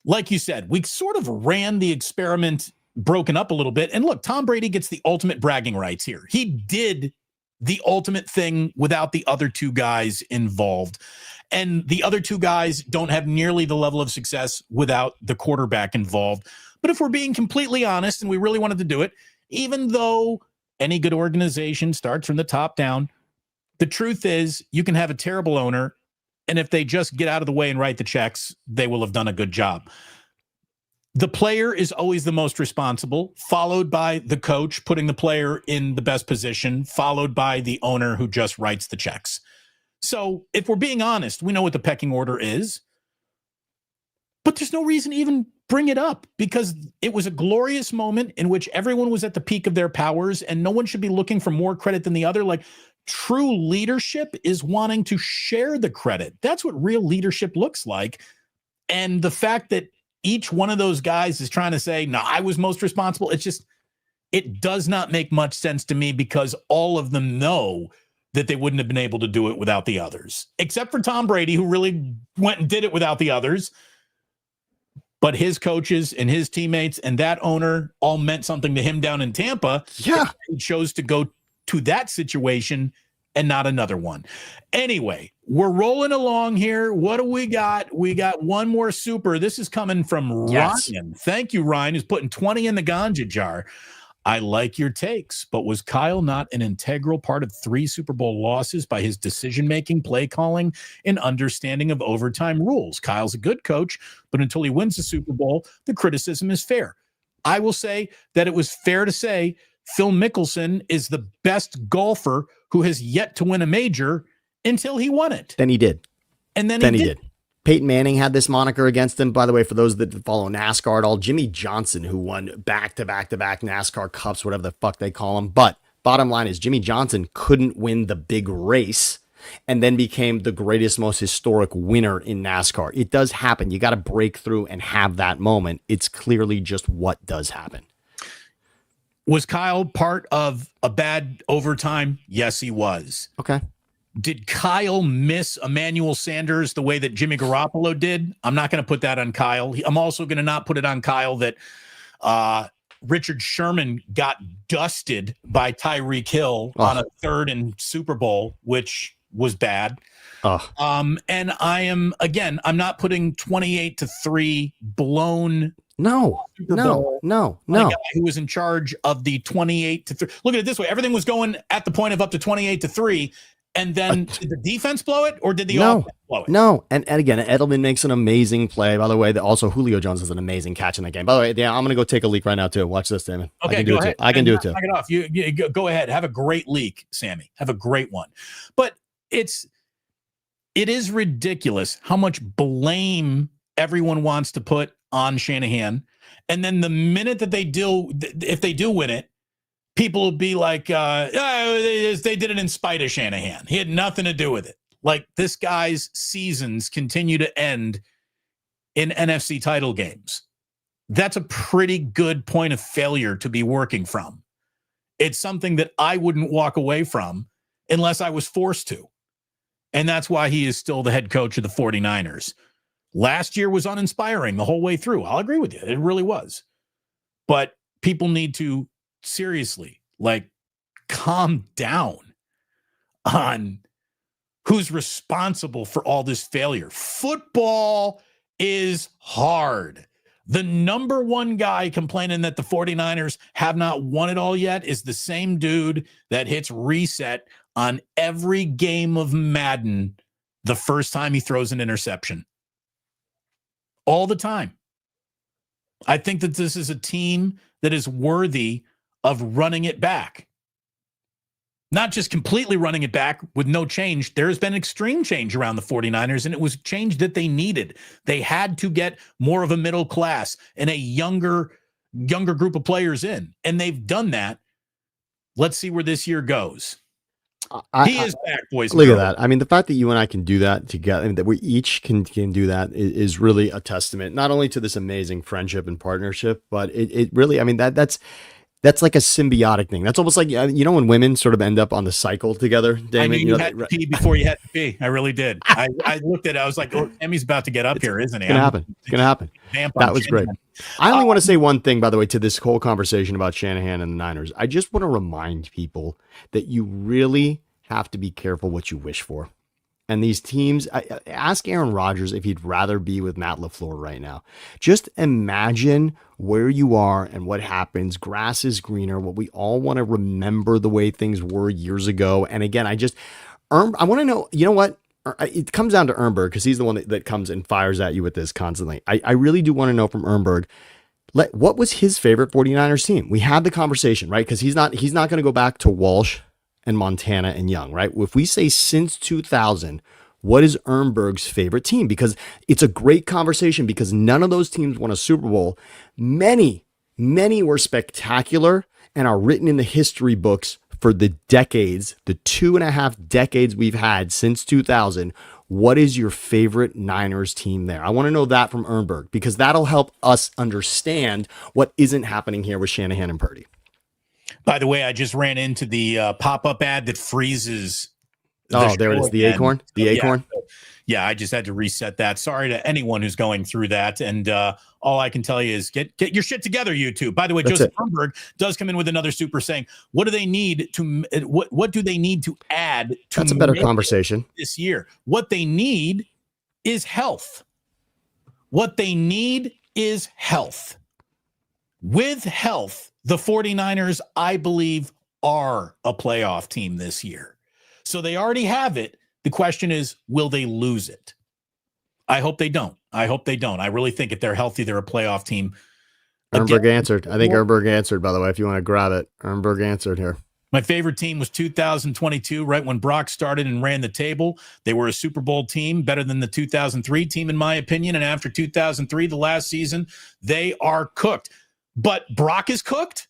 like you said, we sort of ran the experiment broken up a little bit. And look, Tom Brady gets the ultimate bragging rights here. He did the ultimate thing without the other two guys involved. And the other two guys don't have nearly the level of success without the quarterback involved. But if we're being completely honest, and we really wanted to do it, even though any good organization starts from the top down, the truth is you can have a terrible owner, and if they just get out of the way and write the checks, they will have done a good job. The player is always the most responsible, followed by the coach putting the player in the best position, followed by the owner who just writes the checks. So if we're being honest, we know what the pecking order is, but there's no reason to even bring it up, because it was a glorious moment in which everyone was at the peak of their powers, and no one should be looking for more credit than the other. Like, true leadership is wanting to share the credit. That's what real leadership looks like. And the fact that each one of those guys is trying to say, no, I was most responsible, it does not make much sense to me, because all of them know that they wouldn't have been able to do it without the others, except for Tom Brady, who really went and did it without the others. But his coaches and his teammates and that owner all meant something to him down in Tampa. Yeah. He chose to go to that situation and not another one. Anyway, we're rolling along here. What do we got? We got one more super. This is coming from Ryan. Thank you, Ryan, who's putting 20 in the ganja jar. I like your takes, but was Kyle not an integral part of 3 Super Bowl losses by his decision-making, play calling, and understanding of overtime rules? Kyle's a good coach, but until he wins the Super Bowl, the criticism is fair. I will say that it was fair to say Phil Mickelson is the best golfer who has yet to win a major until he won it. Then he did. And then he did. Peyton Manning had this moniker against him. By the way, for those that follow NASCAR at all, Jimmy Johnson, who won back-to-back NASCAR Cups, whatever the fuck they call them. But bottom line is Jimmy Johnson couldn't win the big race and then became the greatest, most historic winner in NASCAR. It does happen. You got to break through and have that moment. It's clearly just what does happen. Was Kyle part of a bad overtime? Yes, he was. Okay. Did Kyle miss Emmanuel Sanders the way that Jimmy Garoppolo did? I'm not going to put that on Kyle. I'm also going to not put it on Kyle that Richard Sherman got dusted by Tyreek Hill on a 3rd and Super Bowl, which was bad. And I'm not putting 28-3 blown. No. Guy who was in charge of the 28-3. Look at it this way. Everything was going at the point of up to 28-3. And then did the defense blow it, or did the offense blow it? No. And again, Edelman makes an amazing play. By the way, also Julio Jones has an amazing catch in that game. By the way, yeah, I'm going to go take a leak right now, too. Watch this, Damon. Okay, I can do it, too. I can do it, too. Knock it off. You go ahead. Have a great leak, Sammy. Have a great one. But it is ridiculous how much blame everyone wants to put on Shanahan. And then the minute that if they do win it, people will be like, they did it in spite of Shanahan. He had nothing to do with it. Like, this guy's seasons continue to end in NFC title games. That's a pretty good point of failure to be working from. It's something that I wouldn't walk away from unless I was forced to. And that's why he is still the head coach of the 49ers. Last year was uninspiring the whole way through. I'll agree with you. It really was. But people need to seriously, calm down on who's responsible for all this failure. Football is hard. The number one guy complaining that the 49ers have not won it all yet is the same dude that hits reset on every game of Madden the first time he throws an interception. All the time. I think that this is a team that is worthy of running it back. Not just completely running it back with no change. There has been extreme change around the 49ers, and it was change that they needed. They had to get more of a middle class and a younger group of players in, and they've done that. Let's see where this year goes. He is back, boys. Look at that. I mean, the fact that you and I can do that together, and that we each can do that is really a testament, not only to this amazing friendship and partnership, but it really, I mean, that's like a symbiotic thing. That's almost like, when women sort of end up on the cycle together, Damon. I knew you had to pee before you had to pee. I really did. I looked at it. I was like, oh, Emmy's about to get up here, isn't he? It's going to happen. That was great. I only want to say one thing, by the way, to this whole conversation about Shanahan and the Niners. I just want to remind people that you really have to be careful what you wish for. And these teams, ask Aaron Rodgers if he'd rather be with Matt LaFleur right now. Just imagine where you are and what happens. Grass is greener. What we all want to remember the way things were years ago. And again, I want to know, you know what? It comes down to Ernberg, because he's the one that comes and fires at you with this constantly. I really do want to know from Ernberg, what was his favorite 49ers team? We had the conversation, right? Because he's not going to go back to Walsh and Montana and Young, right? If we say since 2000, what is Ernberg's favorite team? Because it's a great conversation, because none of those teams won a Super Bowl. Many were spectacular and are written in the history books for the decades, the 2.5 decades we've had since 2000. What is your favorite Niners team there? I want to know that from Ernberg, because that'll help us understand what isn't happening here with Shanahan and Purdy. By the way, I just ran into the pop-up ad that freezes. There it is. The acorn. Acorn. Yeah, I just had to reset that. Sorry to anyone who's going through that. And all I can tell you is get your shit together, YouTube. By the way, Joseph Ernberg does come in with another super saying, what do they need to add to That's a better conversation this year? What they need is health. With health, the 49ers, I believe, are a playoff team this year. So they already have it. The question is, will they lose it? I hope they don't. I really think if they're healthy, they're a playoff team. Ernberg answered. I think Ernberg answered, by the way, if you want to grab it. Ernberg answered here. My favorite team was 2022, right when Brock started and ran the table. They were a Super Bowl team, better than the 2003 team, in my opinion. And after 2003, the last season, they are cooked. But Brock is cooked?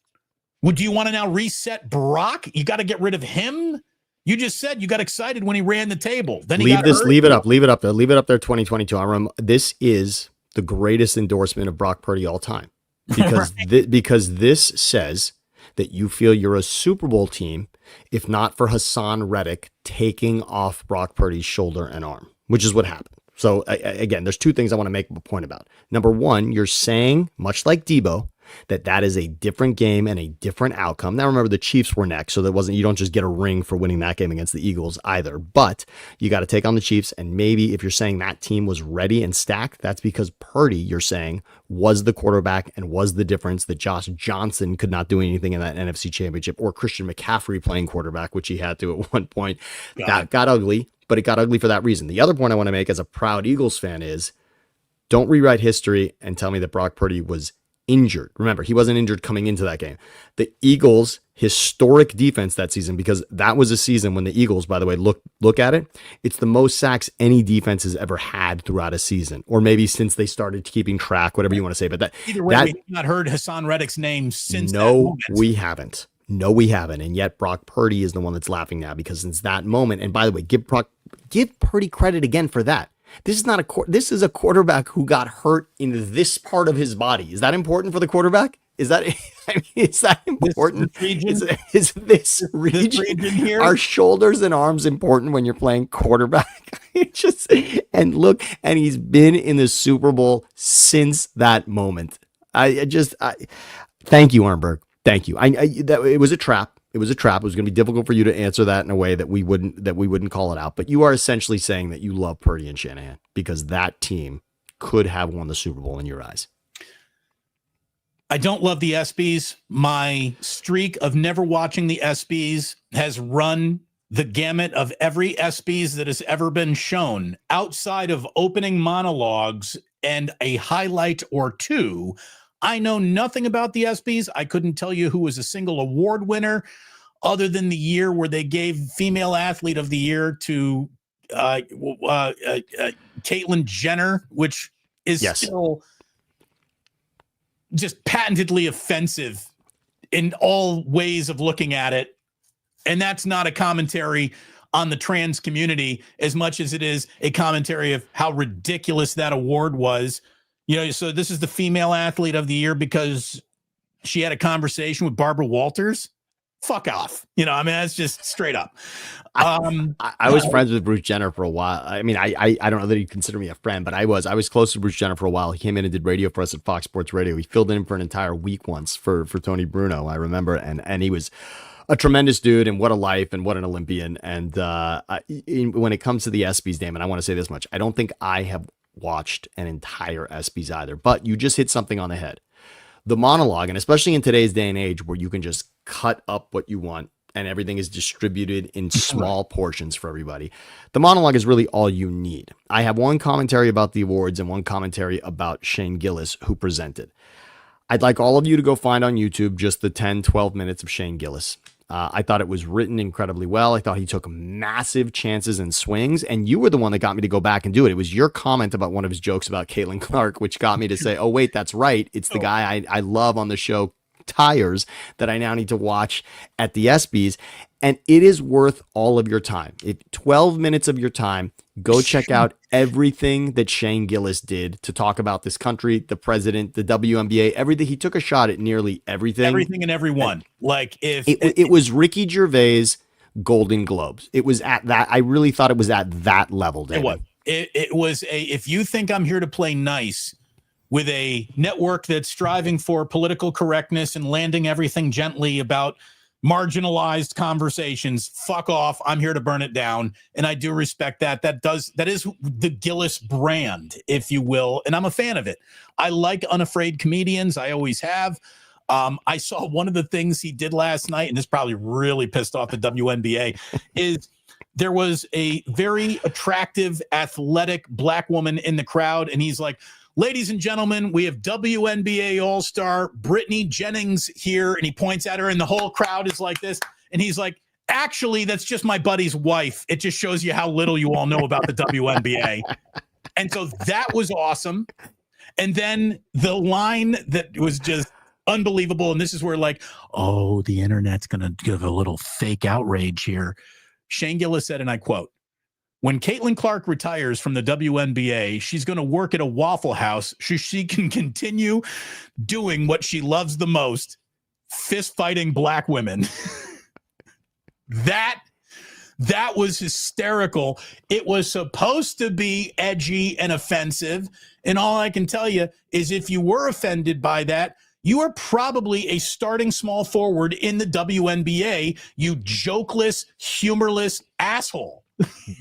Do you want to now reset Brock? You got to get rid of him? You just said you got excited when he ran the table. Then leave it up there. 2022. This is the greatest endorsement of Brock Purdy all time, because because this says that you feel you're a Super Bowl team if not for Hassan Reddick taking off Brock Purdy's shoulder and arm, which is what happened. So again, there's two things I want to make a point about. Number one, you're saying, much like Debo, that is a different game and a different outcome. Now, remember, the Chiefs were next, so you don't just get a ring for winning that game against the Eagles either. But you got to take on the Chiefs, and maybe if you're saying that team was ready and stacked, that's because Purdy, you're saying, was the quarterback and was the difference that Josh Johnson could not do anything in that NFC Championship, or Christian McCaffrey playing quarterback, which he had to at one point. That got ugly, but it got ugly for that reason. The other point I want to make as a proud Eagles fan is, don't rewrite history and tell me that Brock Purdy was injured. Remember, he wasn't injured coming into that game. The Eagles' historic defense that season, because that was a season when the Eagles, by the way, look at it, it's the most sacks any defense has ever had throughout a season, or maybe since they started keeping track, whatever you want to say. But either way, we have not heard Hassan Reddick's name since that moment. We haven't. No, we haven't. And yet Brock Purdy is the one that's laughing now, because since that moment, and by the way, give Purdy credit again for that. This is a quarterback who got hurt in this part of his body. Is that important for the quarterback? Is that important? Is this region here? Are shoulders and arms important when you're playing quarterback? And he's been in the Super Bowl since that moment. I thank you, Arnberg. Thank you. It was a trap. It was a trap. It was going to be difficult for you to answer that in a way that we wouldn't call it out. But you are essentially saying that you love Purdy and Shanahan because that team could have won the Super Bowl in your eyes. I don't love the ESPYs. My streak of never watching the ESPYs has run the gamut of every ESPYs that has ever been shown. Outside of opening monologues and a highlight or two, I know nothing about the ESPYs. I couldn't tell you who was a single award winner other than the year where they gave Female Athlete of the Year to Caitlyn Jenner, which is still just patently offensive in all ways of looking at it. And that's not a commentary on the trans community as much as it is a commentary of how ridiculous that award was. So this is the Female Athlete of the Year because she had a conversation with Barbara Walters. Fuck off. That's just straight up. I was friends with Bruce Jenner for a while. I mean, I don't know that he'd consider me a friend, but I was close to Bruce Jenner for a while. He came in and did radio for us at Fox Sports Radio. He filled in for an entire week once for Tony Bruno, I remember. And he was a tremendous dude, and what a life and what an Olympian. And when it comes to the ESPYs, Damon, I want to say this much. I don't think I have watched an entire ESPYs either, but you just hit something on the head. The monologue, and especially in today's day and age where you can just cut up what you want and everything is distributed in small portions for everybody, the monologue is really all you need. I have one commentary about the awards and one commentary about Shane Gillis, who presented. I'd like all of you to go find on YouTube just the 10, 12 minutes of Shane Gillis. I thought it was written incredibly well. I thought he took massive chances and swings, and you were the one that got me to go back and do it. It was your comment about one of his jokes about Caitlin Clark, which got me to say, oh, wait, that's right. It's the guy I love on the show Tires that I now need to watch at the ESPYs. And it is worth all of your time. 12 minutes of your time, go check out everything that Shane Gillis did to talk about this country, the president, the WNBA, everything. He took a shot at nearly everything. Everything and everyone. Like if it was Ricky Gervais Golden Globes. It was at that. I really thought it was at that level. Damon. It was if you think I'm here to play nice with a network that's striving for political correctness and landing everything gently about marginalized conversations, fuck off. I'm here to burn it down. And I do respect that. That is the Gillis brand, if you will. And I'm a fan of it. I like unafraid comedians. I always have. I saw one of the things he did last night, and this probably really pissed off the WNBA, is there was a very attractive, athletic black woman in the crowd. And he's like, ladies and gentlemen, we have WNBA All-Star Brittany Jennings here. And he points at her and the whole crowd is like this. And he's like, actually, that's just my buddy's wife. It just shows you how little you all know about the WNBA. And so that was awesome. And then the line that was just unbelievable. And this is where the internet's going to give a little fake outrage here. Shane Gillis said, and I quote, when Caitlin Clark retires from the WNBA, she's going to work at a Waffle House so she can continue doing what she loves the most, fist fighting black women. That was hysterical. It was supposed to be edgy and offensive. And all I can tell you is if you were offended by that, you are probably a starting small forward in the WNBA, you jokeless, humorless asshole.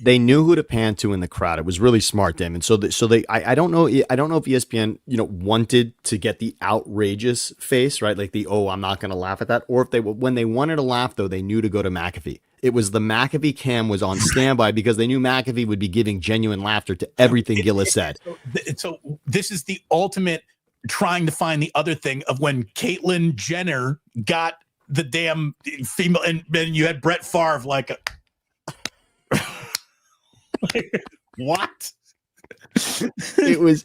They knew who to pan to in the crowd. It was really smart, Damon. I don't know if ESPN, wanted to get the outrageous face, right? Like I'm not going to laugh at that. Or if when they wanted to laugh though, they knew to go to McAfee. It was the McAfee cam was on standby because they knew McAfee would be giving genuine laughter to everything Gillis said. So this is the ultimate trying to find the other thing of when Caitlyn Jenner got the damn female, and then you had Brett Favre like what? It was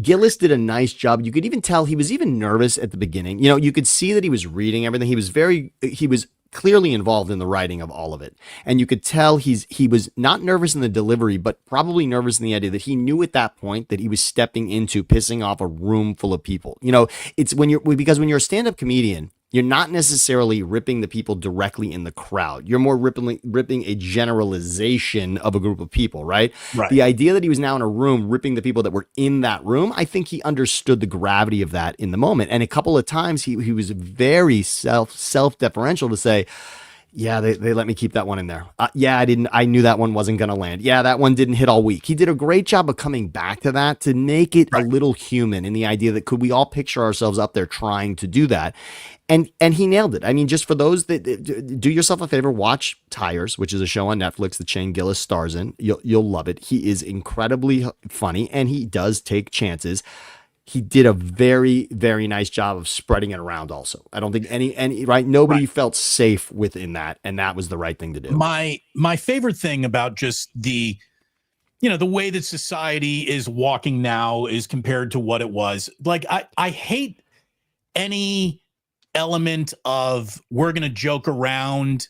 Gillis did a nice job. You could even tell he was even nervous at the beginning. You could see that he was reading everything. He was clearly involved in the writing of all of it. And you could tell he was not nervous in the delivery, but probably nervous in the idea that he knew at that point that he was stepping into pissing off a room full of people. It's because when you're a stand-up comedian, you're not necessarily ripping the people directly in the crowd. You're more ripping a generalization of a group of people, right? The idea that he was now in a room ripping the people that were in that room, I think he understood the gravity of that in the moment. And a couple of times he was very self-deferential to say, yeah, they let me keep that one in there. I knew that one wasn't going to land. Yeah, that one didn't hit all week. He did a great job of coming back to that to make it a little human in the idea that could we all picture ourselves up there trying to do that? And he nailed it. I mean, just for those that do yourself a favor, watch Tires, which is a show on Netflix that Shane Gillis stars in. You'll love it. He is incredibly funny and he does take chances. He did a very, very nice job of spreading it around also. I don't think nobody felt safe within that, and that was the right thing to do. My favorite thing about just the way that society is walking now is compared to what it was. Like I hate any element of we're going to joke around,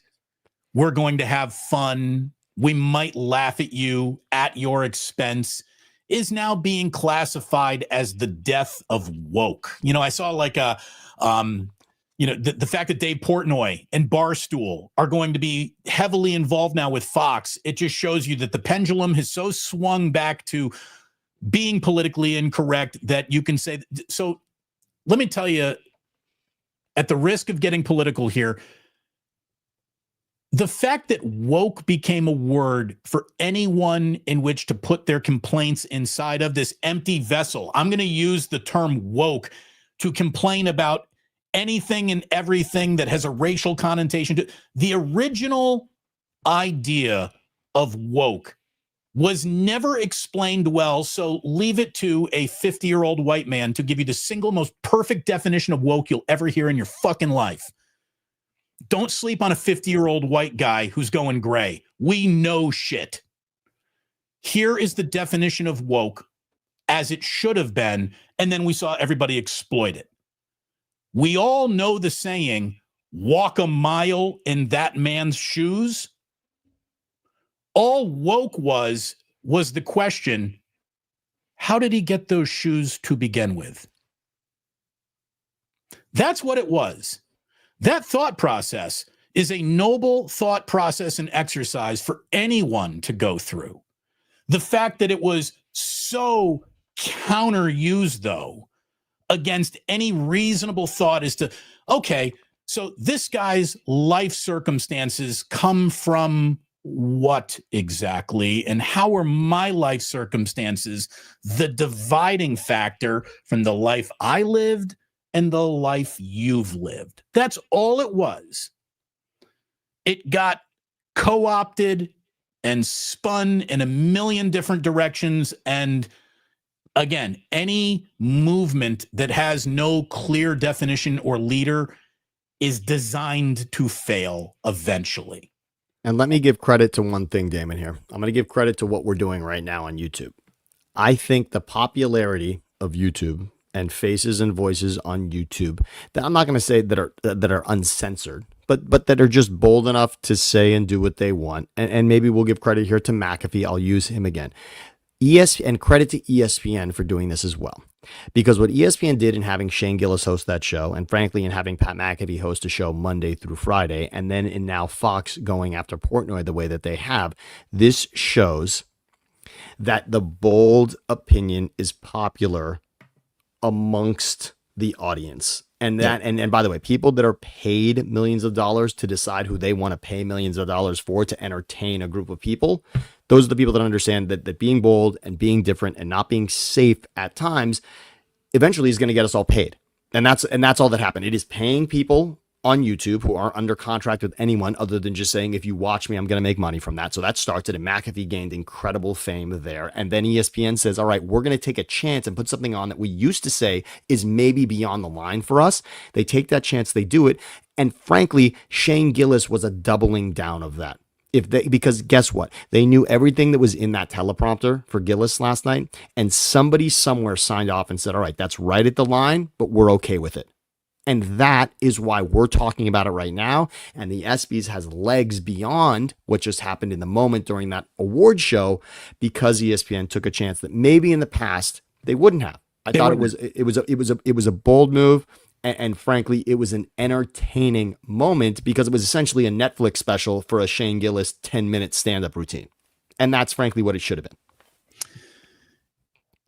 we're going to have fun, we might laugh at you at your expense is now being classified as the death of woke. I saw like the fact that Dave Portnoy and Barstool are going to be heavily involved now with Fox. It just shows you that the pendulum has so swung back to being politically incorrect that you can say. So let me tell you, at the risk of getting political here, the fact that woke became a word for anyone in which to put their complaints inside of this empty vessel. I'm going to use the term woke to complain about anything and everything that has a racial connotation to the original idea of woke was never explained well. So leave it to a 50-year-old white man to give you the single most perfect definition of woke you'll ever hear in your fucking life. Don't sleep on a 50-year-old white guy who's going gray. We know shit. Here is the definition of woke as it should have been, and then we saw everybody exploit it. We all know the saying, walk a mile in that man's shoes. All woke was the question, how did he get those shoes to begin with? That's what it was. That thought process is a noble thought process and exercise for anyone to go through. The fact that it was so counter-used, though, against any reasonable thought as to, okay, so this guy's life circumstances come from what exactly, and how are my life circumstances the dividing factor from the life I lived and the life you've lived? That's all it was. It got co-opted and spun in a million different directions. And again, any movement that has no clear definition or leader is designed to fail eventually. And let me give credit to one thing, Damon, here. I'm going to give credit to what we're doing right now on YouTube. I think the popularity of YouTube and faces and voices on YouTube that I'm not going to say that are uncensored, but that are just bold enough to say and do what they want. And maybe we'll give credit here to McAfee. I'll use him again. And credit to ESPN for doing this as well. Because what ESPN did in having Shane Gillis host that show, and frankly, in having Pat McAfee host a show Monday through Friday, and then in now Fox going after Portnoy the way that they have, this shows that the bold opinion is popular amongst the audience. And that, and by the way, people that are paid millions of dollars to decide who they want to pay millions of dollars for to entertain a group of people, those are the people that understand that being bold and being different and not being safe at times eventually is going to get us all paid. And that's all that happened. It is paying people on YouTube who aren't under contract with anyone other than just saying, if you watch me, I'm going to make money from that. So that started, and McAfee gained incredible fame there. And then ESPN says, all right, we're going to take a chance and put something on that we used to say is maybe beyond the line for us. They take that chance, they do it. And frankly, Shane Gillis was a doubling down of that. Because guess what? They knew everything that was in that teleprompter for Gillis last night, and somebody somewhere signed off and said, all right, that's right at the line, but we're okay with it. And that is why we're talking about it right now. And the ESPYs has legs beyond what just happened in the moment during that award show, because ESPN took a chance that maybe in the past they wouldn't have. I thought it was a bold move. And frankly, it was an entertaining moment because it was essentially a Netflix special for a Shane Gillis 10-minute stand-up routine. And that's frankly what it should have been.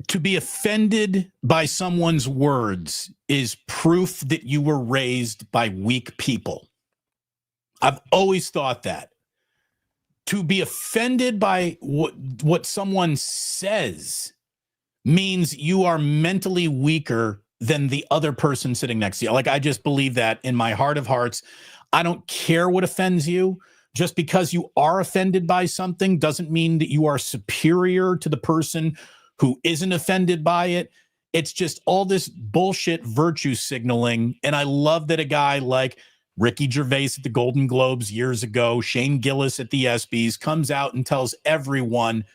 To be offended by someone's words is proof that you were raised by weak people. I've always thought that. To be offended by what someone says means you are mentally weaker than the other person sitting next to you. Like, I just believe that in my heart of hearts. I don't care what offends you. Just because you are offended by something doesn't mean that you are superior to the person who isn't offended by it. It's just all this bullshit virtue signaling. And I love that a guy like Ricky Gervais at the Golden Globes years ago, Shane Gillis at the ESPYs, comes out and tells everyone,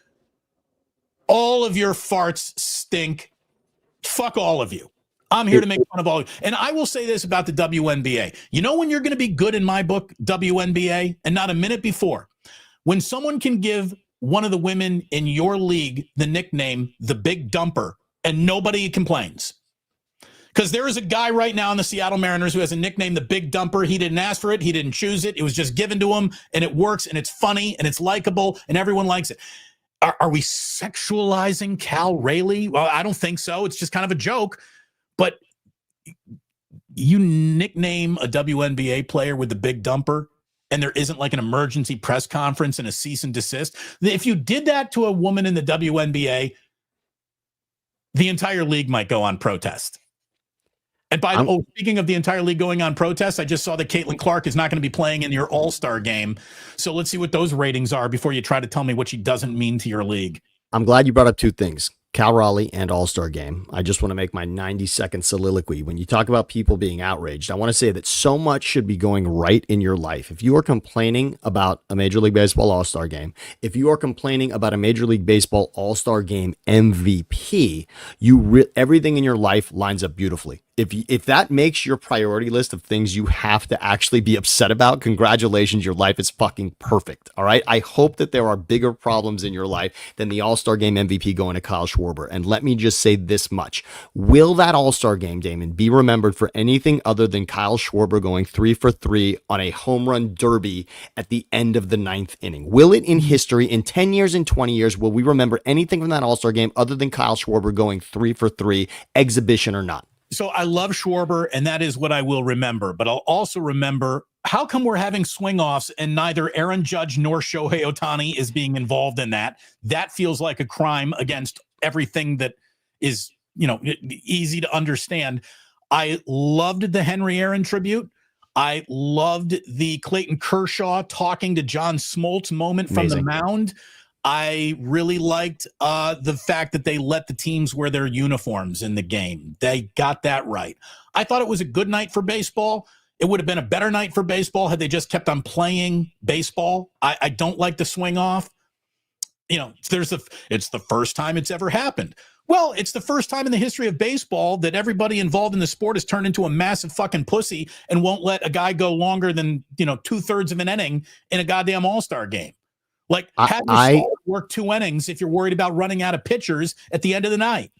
all of your farts stink. Fuck all of you. I'm here to make fun of all of you. And I will say this about the WNBA. You know when you're going to be good in my book, WNBA, and not a minute before? When someone can give one of the women in your league the nickname the Big Dumper and nobody complains. Because there is a guy right now in the Seattle Mariners who has a nickname, the Big Dumper. He didn't ask for it. He didn't choose it. It was just given to him, and it works, and it's funny, and it's likable, and everyone likes it. Are we sexualizing Cal Rayleigh? Well, I don't think so. It's just kind of a joke. But you nickname a WNBA player with the Big Dumper, and there isn't like an emergency press conference and a cease and desist. If you did that to a woman in the WNBA, the entire league might go on protest. And speaking of the entire league going on protest, I just saw that Caitlin Clark is not going to be playing in your All-Star game. So let's see what those ratings are before you try to tell me what she doesn't mean to your league. I'm glad you brought up two things. Cal Raleigh and All-Star game. I just want to make my 90-second soliloquy. When you talk about people being outraged, I want to say that so much should be going right in your life. If you are complaining about a Major League Baseball All-Star game, if you are complaining about a Major League Baseball All-Star game MVP, everything in your life lines up beautifully. If that makes your priority list of things you have to actually be upset about, congratulations, your life is fucking perfect. All right. I hope that there are bigger problems in your life than the All-Star game MVP going to Kyle Schwarber. And let me just say this much. Will that All-Star game, Damon, be remembered for anything other than Kyle Schwarber going 3 for 3 on a home run derby at the end of the 9th inning? Will it in history, in 10 years, in 20 years, will we remember anything from that All-Star game other than Kyle Schwarber going 3 for 3, exhibition or not? So I love Schwarber, and that is what I will remember. But I'll also remember, how come we're having swing-offs and neither Aaron Judge nor Shohei Ohtani is being involved in that? That feels like a crime against everything that is, easy to understand. I loved the Henry Aaron tribute. I loved the Clayton Kershaw talking to John Smoltz moment from the mound. I really liked the fact that they let the teams wear their uniforms in the game. They got that right. I thought it was a good night for baseball. It would have been a better night for baseball had they just kept on playing baseball. I don't like the swing off. It's the first time it's ever happened. Well, it's the first time in the history of baseball that everybody involved in the sport has turned into a massive fucking pussy and won't let a guy go longer than, 2/3 of an inning in a goddamn All-Star game. Like, I work 2 innings if you're worried about running out of pitchers at the end of the night.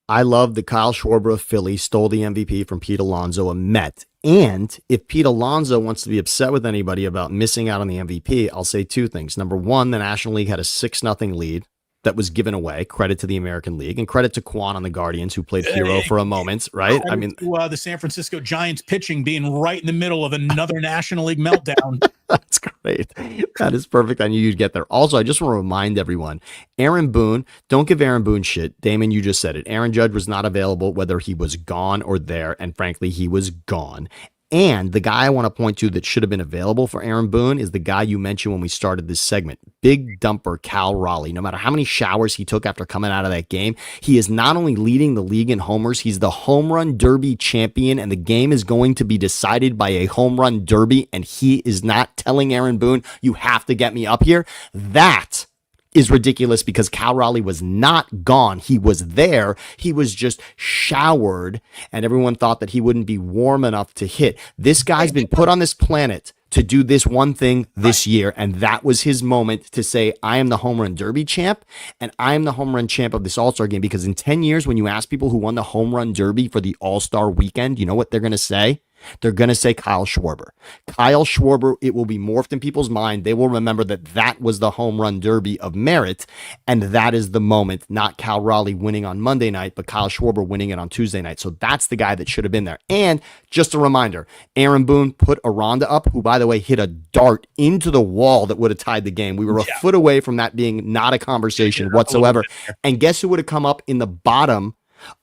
I love that Kyle Schwarber of Philly stole the MVP from Pete Alonso, a Met. And if Pete Alonso wants to be upset with anybody about missing out on the MVP, I'll say 2 things. Number 1, the National League had a 6-0 lead that was given away. Credit to the American League and credit to Quan on the Guardians, who played hero for a moment, right? I mean, the San Francisco Giants pitching being right in the middle of another National League meltdown. That's great. That is perfect. I knew you'd get there. Also, I just want to remind everyone, Aaron Boone, don't give Aaron Boone shit. Damon, you just said it. Aaron Judge was not available, whether he was gone or there. And frankly, he was gone. And the guy I want to point to that should have been available for Aaron Boone is the guy you mentioned when we started this segment, big dumper Cal Raleigh. No matter how many showers he took after coming out of that game, he is not only leading the league in homers, he's the home run derby champion, and the game is going to be decided by a home run derby, and he is not telling Aaron Boone, you have to get me up here. That is ridiculous because Cal Raleigh was not gone. He was there. He was just showered, and everyone thought that he wouldn't be warm enough to hit. This guy's been put on this planet to do this one thing this year, and that was his moment to say, I am the home run derby champ, and I am the home run champ of this All-Star game, because in 10 years, when you ask people who won the home run derby for the All-Star weekend, you know what they're going to say? They're going to say Kyle Schwarber. Kyle Schwarber, it will be morphed in people's mind. They will remember that that was the home run derby of merit, and that is the moment, not Cal Raleigh winning on Monday night, but Kyle Schwarber winning it on Tuesday night. So that's the guy that should have been there. And just a reminder, Aaron Boone put Aranda up, who, by the way, hit a dart into the wall that would have tied the game. We were a foot away from that being not a conversation whatsoever. And guess who would have come up in the bottom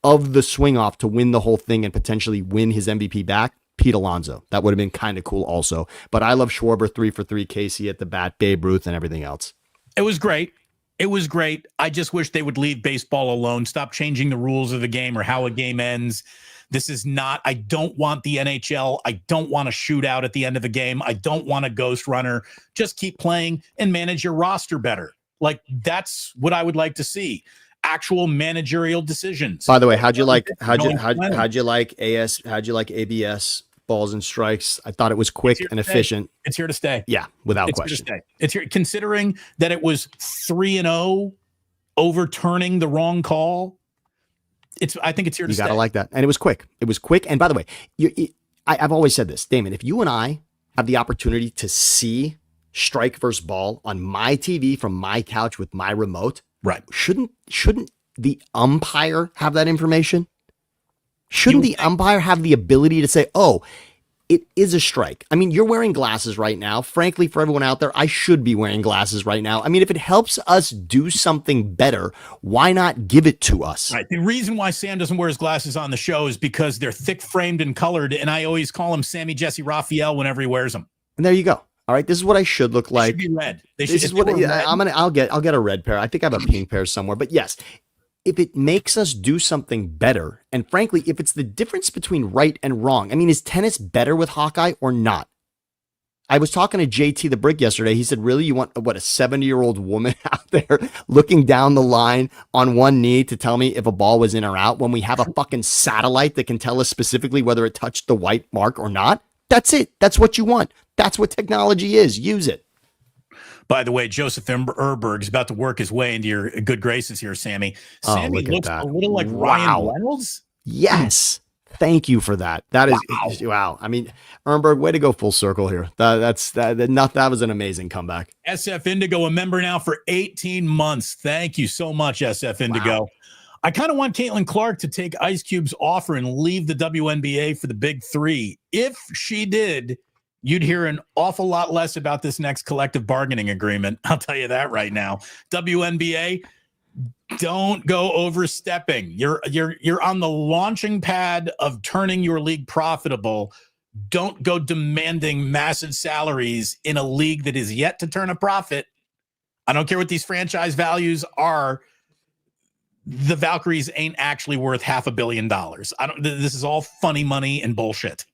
of the swing off to win the whole thing and potentially win his MVP back? Pete Alonso. That would have been kind of cool also. But I love Schwarber, 3 for 3, Casey at the bat, Babe Ruth, and everything else. It was great. It was great. I just wish they would leave baseball alone. Stop changing the rules of the game or how a game ends. This is not, I don't want the NHL. I don't want a shootout at the end of a game. I don't want a ghost runner. Just keep playing and manage your roster better. Like, that's what I would like to see. Actual managerial decisions. By the way, how'd you like ABS balls and strikes? I thought it was quick and efficient. It's here to stay. Yeah, without it's question. Here to stay. It's here, considering that it was 3-0 overturning the wrong call. I think it's here to stay. You gotta like that, and it was quick. It was quick. And by the way, I've always said this, Damon. If you and I have the opportunity to see strike versus ball on my TV from my couch with my remote. Right. Shouldn't the umpire have that information? Shouldn't the umpire have the ability to say, oh, it is a strike? I mean, you're wearing glasses right now. Frankly, for everyone out there, I should be wearing glasses right now. I mean, if it helps us do something better, why not give it to us? Right. The reason why Sam doesn't wear his glasses on the show is because they're thick framed and colored, and I always call him Sammy Jesse Raphael whenever he wears them. And there you go. All right, this is what I should look like. They should be red. This is what I'll get a red pair. I think I have a pink pair somewhere. But yes, if it makes us do something better, and frankly, if it's the difference between right and wrong, I mean, is tennis better with Hawkeye or not? I was talking to JT the Brick yesterday. He said, really, you want a 70-year-old woman out there looking down the line on one knee to tell me if a ball was in or out when we have a fucking satellite that can tell us specifically whether it touched the white mark or not? That's it. That's what you want. That's what technology is. Use it. By the way, Joseph Erberg is about to work his way into your good graces here, Sammy. Sammy looks a little like Ryan Reynolds. Yes. Thank you for that. That is wow. I mean, Erberg, way to go full circle here. That was an amazing comeback. SF Indigo, a member now for 18 months. Thank you so much, SF Indigo. Wow. I kind of want Caitlin Clark to take Ice Cube's offer and leave the WNBA for the Big Three. If she did, you'd hear an awful lot less about this next collective bargaining agreement. I'll tell you that right now. WNBA, don't go overstepping. You're on the launching pad of turning your league profitable. Don't go demanding massive salaries in a league that is yet to turn a profit. I don't care what these franchise values are. The Valkyries ain't actually worth $500 million. This is all funny money and bullshit.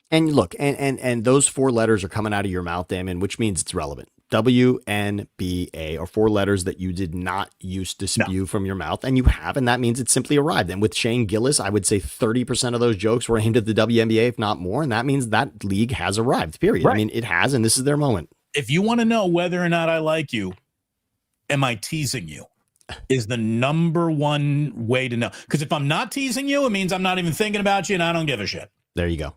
And look, and those 4 letters are coming out of your mouth, Damon, which means it's relevant. WNBA are 4 letters that you did not used to spew from your mouth, and you have, and that means it simply arrived. And with Shane Gillis, I would say 30% of those jokes were aimed at the WNBA, if not more, and that means that league has arrived, period. Right. I mean, it has, and this is their moment. If you want to know whether or not I like you, am I teasing you? Is the number one way to know. Because if I'm not teasing you, it means I'm not even thinking about you and I don't give a shit. There you go.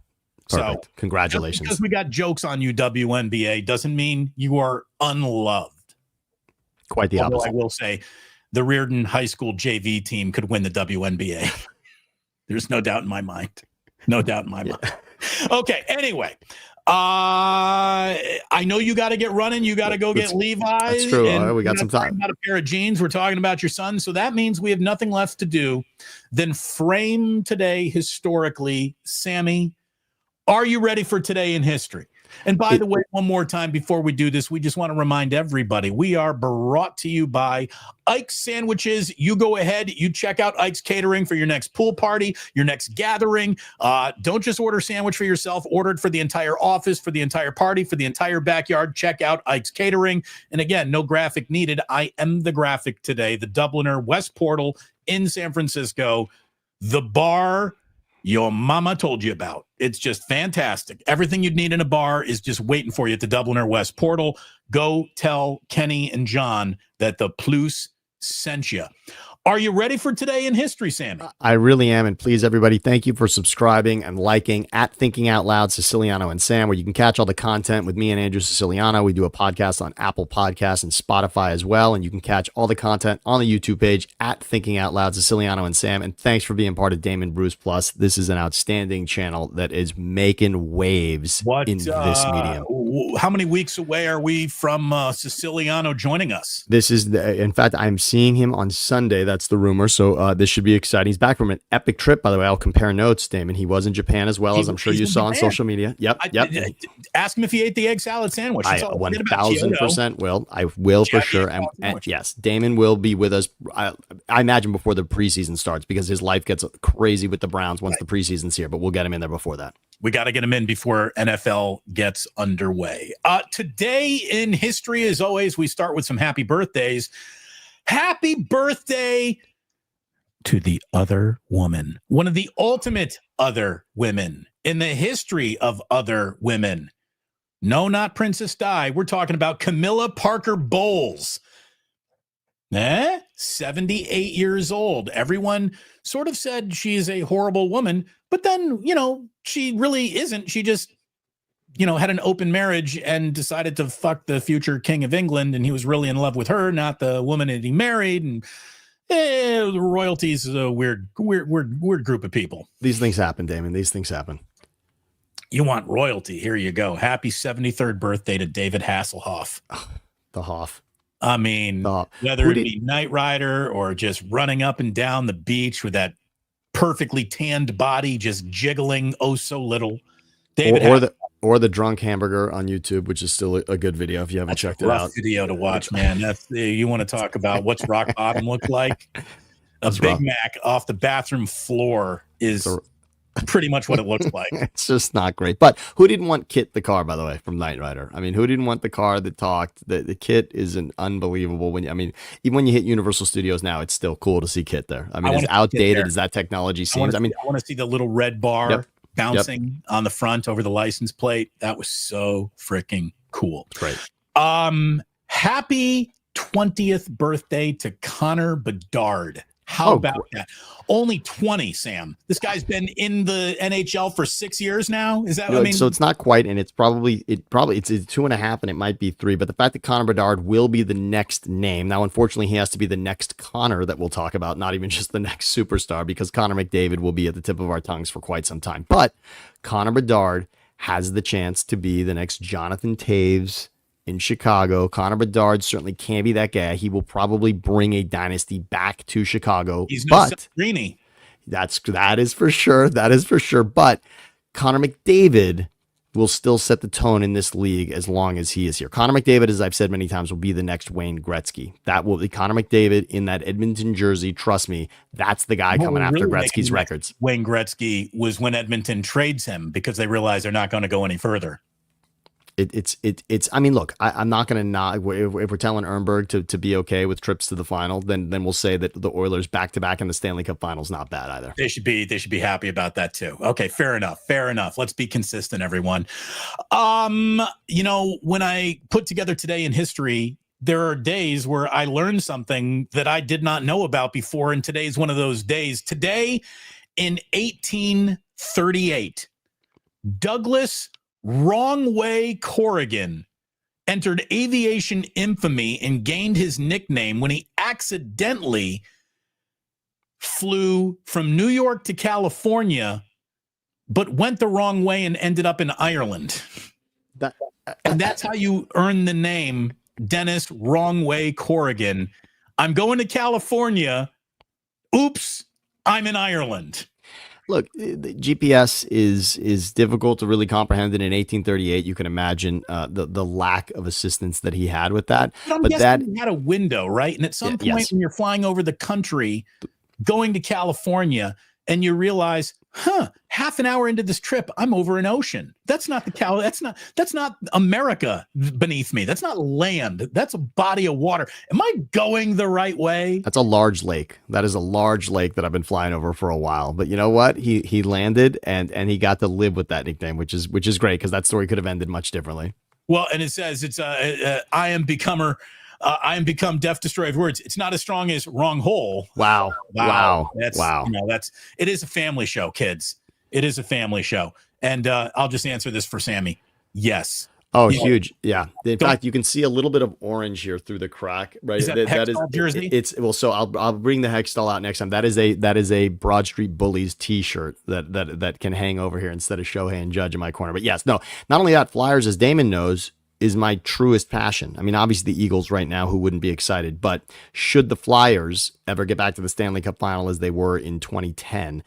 Perfect. So, congratulations. Because we got jokes on you, WNBA, doesn't mean you are unloved. Quite the Although opposite. I will say the Reardon High School JV team could win the WNBA. There's no doubt in my mind. No doubt in my mind. Okay, anyway. I know you got to get running. You got to go get Levi's. That's true. We got some time. About a pair of jeans. We're talking about your son. So that means we have nothing left to do than frame today historically. Sammy, are you ready for today in history? And by the way, one more time before we do this, we just want to remind everybody we are brought to you by Ike's Sandwiches. You go ahead, you check out Ike's Catering for your next pool party, your next gathering. Don't just order a sandwich for yourself, order it for the entire office, for the entire party, for the entire backyard. Check out Ike's Catering. And again, no graphic needed. I am the graphic today. The Dubliner West Portal in San Francisco, the bar your mama told you about. It's just fantastic. Everything you'd need in a bar is just waiting for you at the Dubliner West Portal. Go tell Kenny and John that the Plus sent you. Are you ready for today in history, Sammy? I really am. And please, everybody, thank you for subscribing and liking at Thinking Out Loud, Siciliano and Sam, where you can catch all the content with me and Andrew Siciliano. We do a podcast on Apple Podcasts and Spotify as well. And you can catch all the content on the YouTube page at Thinking Out Loud, Siciliano and Sam. And thanks for being part of Damon Bruce Plus. This is an outstanding channel that is making waves in this medium. How many weeks away are we from Siciliano joining us? This is, in fact, I'm seeing him on Sunday. That's the rumor. So this should be exciting. He's back from an epic trip, by the way. I'll compare notes, Damon. He was in Japan as well, as I'm sure you saw on social media. Yep. Ask him if he ate the egg salad sandwich. I 1000% will. I will for sure. And yes, Damon will be with us. I imagine before the preseason starts, because his life gets crazy with the Browns once the preseason's here. But we'll get him in there before that. We got to get him in before NFL gets underway. Today in history, as always, we start with some happy birthdays. Happy birthday to the other woman, one of the ultimate other women in the history of other women. No, not Princess Di. We're talking about Camilla Parker Bowles. 78 years old. Everyone sort of said she's a horrible woman, but then, she really isn't. She just, had an open marriage and decided to fuck the future king of England. And he was really in love with her, not the woman that he married. And the royalties is a weird group of people. These things happen, Damon. These things happen. You want royalty. Here you go. Happy 73rd birthday to David Hasselhoff. The Hoff. I mean, whether it be Knight Rider or just running up and down the beach with that perfectly tanned body, just jiggling so little. David or the drunk hamburger on YouTube, which is still a good video if you haven't checked it out. Video to watch, man. That's you want to talk about what's rock bottom look like? Big rough. Mac off the bathroom floor is pretty much what it looks like. It's just not great. But who didn't want Kit the car, by the way, from Knight Rider? I mean, who didn't want the car that talked? The Kit is an unbelievable. Even when you hit Universal Studios now, it's still cool to see Kit there. I mean, as outdated as that technology seems. I want to see the little red bar bouncing on the front over the license plate. That was so freaking cool. Great. Happy 20th birthday to Connor Bedard. How about that? Only 20, Sam. This guy's been in the NHL for 6 years now. Is that what I mean? So it's not quite, and it's probably it's 2.5, and it might be 3. But the fact that Connor Bedard will be the next name. Now, unfortunately, he has to be the next Connor that we'll talk about, not even just the next superstar, because Connor McDavid will be at the tip of our tongues for quite some time. But Connor Bedard has the chance to be the next Jonathan Taves in Chicago. Connor Bedard certainly can be that guy. He will probably bring a dynasty back to Chicago. He's no Greeny. That is for sure. That is for sure. But Connor McDavid will still set the tone in this league as long as he is here. Connor McDavid, as I've said many times, will be the next Wayne Gretzky. That will be Connor McDavid in that Edmonton jersey. Trust me, that's the guy coming after Gretzky's records. Wayne Gretzky was when Edmonton trades him because they realize they're not going to go any further. It's. I mean, look, I'm not going to not. If we're telling Ehrenberg to be okay with trips to the final, then we'll say that the Oilers back to back in the Stanley Cup Finals not bad either. They should be happy about that too. Okay, fair enough. Let's be consistent, everyone. When I put together today in history, there are days where I learn something that I did not know about before, and today's one of those days. Today, in 1838, Douglas Wrong-Way Corrigan entered aviation infamy and gained his nickname when he accidentally flew from New York to California, but went the wrong way and ended up in Ireland. And that's how you earn the name Dennis Wrong-Way Corrigan. I'm going to California. Oops, I'm in Ireland. Look, the GPS is difficult to really comprehend. And in 1838, you can imagine the lack of assistance that he had with that. But that he had a window, right? And at some point when you're flying over the country, going to California, and you realize, half an hour into this trip, I'm over an ocean. That's not that's not America beneath me. That's not land. That's a body of water. Am I going the right way? That's a large lake. That is a large lake that I've been flying over for a while. But you know what? He landed and he got to live with that nickname, which is great, because that story could have ended much differently. Well, and it says it's I am become death destroyer of words. It's not as strong as wrong hole. Wow. That's it is a family show, kids. It is a family show. And I'll just answer this for Sammy. Yes. Oh, huge. Yeah. In fact, you can see a little bit of orange here through the crack, right? Is that Hextall jersey? So I'll bring the Hextall out next time. That is a Broad Street Bullies t-shirt that can hang over here instead of Shohei and Judge in my corner. But yes, no, not only that, Flyers, as Damon knows, is my truest passion. I mean, obviously the Eagles right now, who wouldn't be excited, but should the Flyers ever get back to the Stanley Cup final as they were in 2010,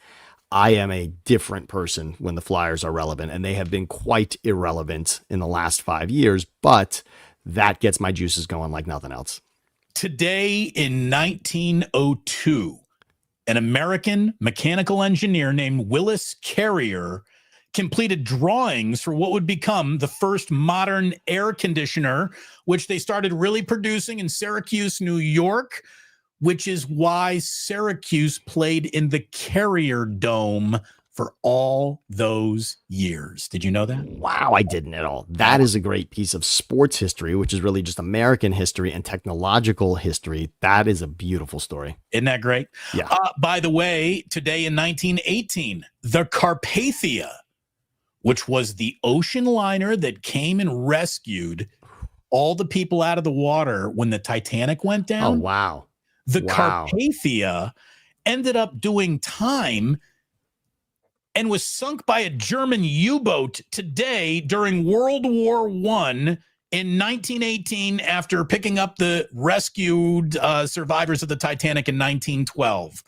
I am a different person when the Flyers are relevant, and they have been quite irrelevant in the last 5 years, but that gets my juices going like nothing else. Today in 1902, an American mechanical engineer named Willis Carrier completed drawings for what would become the first modern air conditioner, which they started really producing in Syracuse, New York, which is why Syracuse played in the Carrier Dome for all those years. Did you know that? Wow, I didn't at all. That is a great piece of sports history, which is really just American history and technological history. That is a beautiful story. Isn't that great? Yeah. By the way, today in 1918, the Carpathia, which was the ocean liner that came and rescued all the people out of the water when the Titanic went down. Oh, wow. The Carpathia ended up doing time and was sunk by a German U-boat today during World War I in 1918 after picking up the rescued survivors of the Titanic in 1912.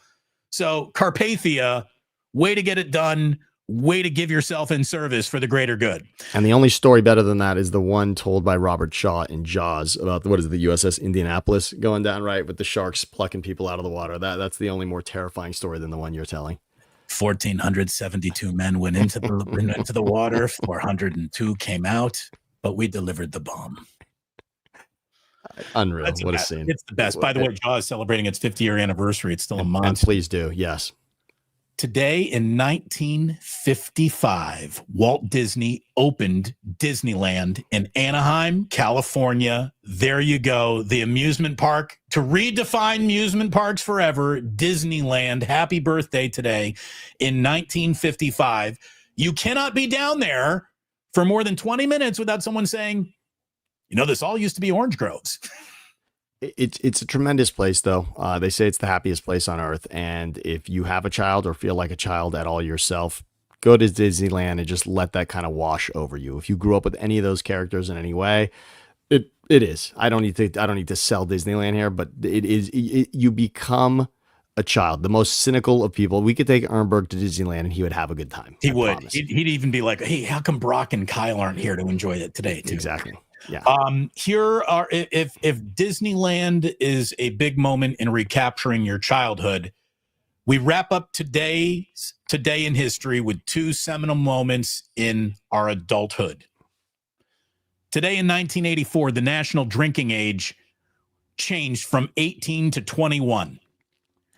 So Carpathia, way to get it done. Way to give yourself in service for the greater good. And the only story better than that is the one told by Robert Shaw in Jaws about the USS Indianapolis going down, right, with the sharks plucking people out of the water. That's the only more terrifying story than the one you're telling. 1,472 men went into the water. 402 came out, but we delivered the bomb. Unreal. What a scene. It's the best. By the way, Jaws is celebrating its 50-year anniversary. It's still a monster. And please do. Yes. Today in 1955, Walt Disney opened Disneyland in Anaheim, California. There you go. The amusement park to redefine amusement parks forever. Disneyland. Happy birthday today in 1955. You cannot be down there for more than 20 minutes without someone saying, this all used to be orange groves. It's a tremendous place, though. They say it's the happiest place on earth. And if you have a child or feel like a child at all yourself, go to Disneyland and just let that kind of wash over you. If you grew up with any of those characters in any way, it is. I don't need to sell Disneyland here, but it is. You become a child. The most cynical of people. We could take Ernberg to Disneyland and he would have a good time. He would. He'd even be like, "Hey, how come Brock and Kyle aren't here to enjoy it today?" Too? Exactly. Yeah. Here are if Disneyland is a big moment in recapturing your childhood, we wrap up today in history with two seminal moments in our adulthood. Today in 1984, the national drinking age changed from 18 to 21.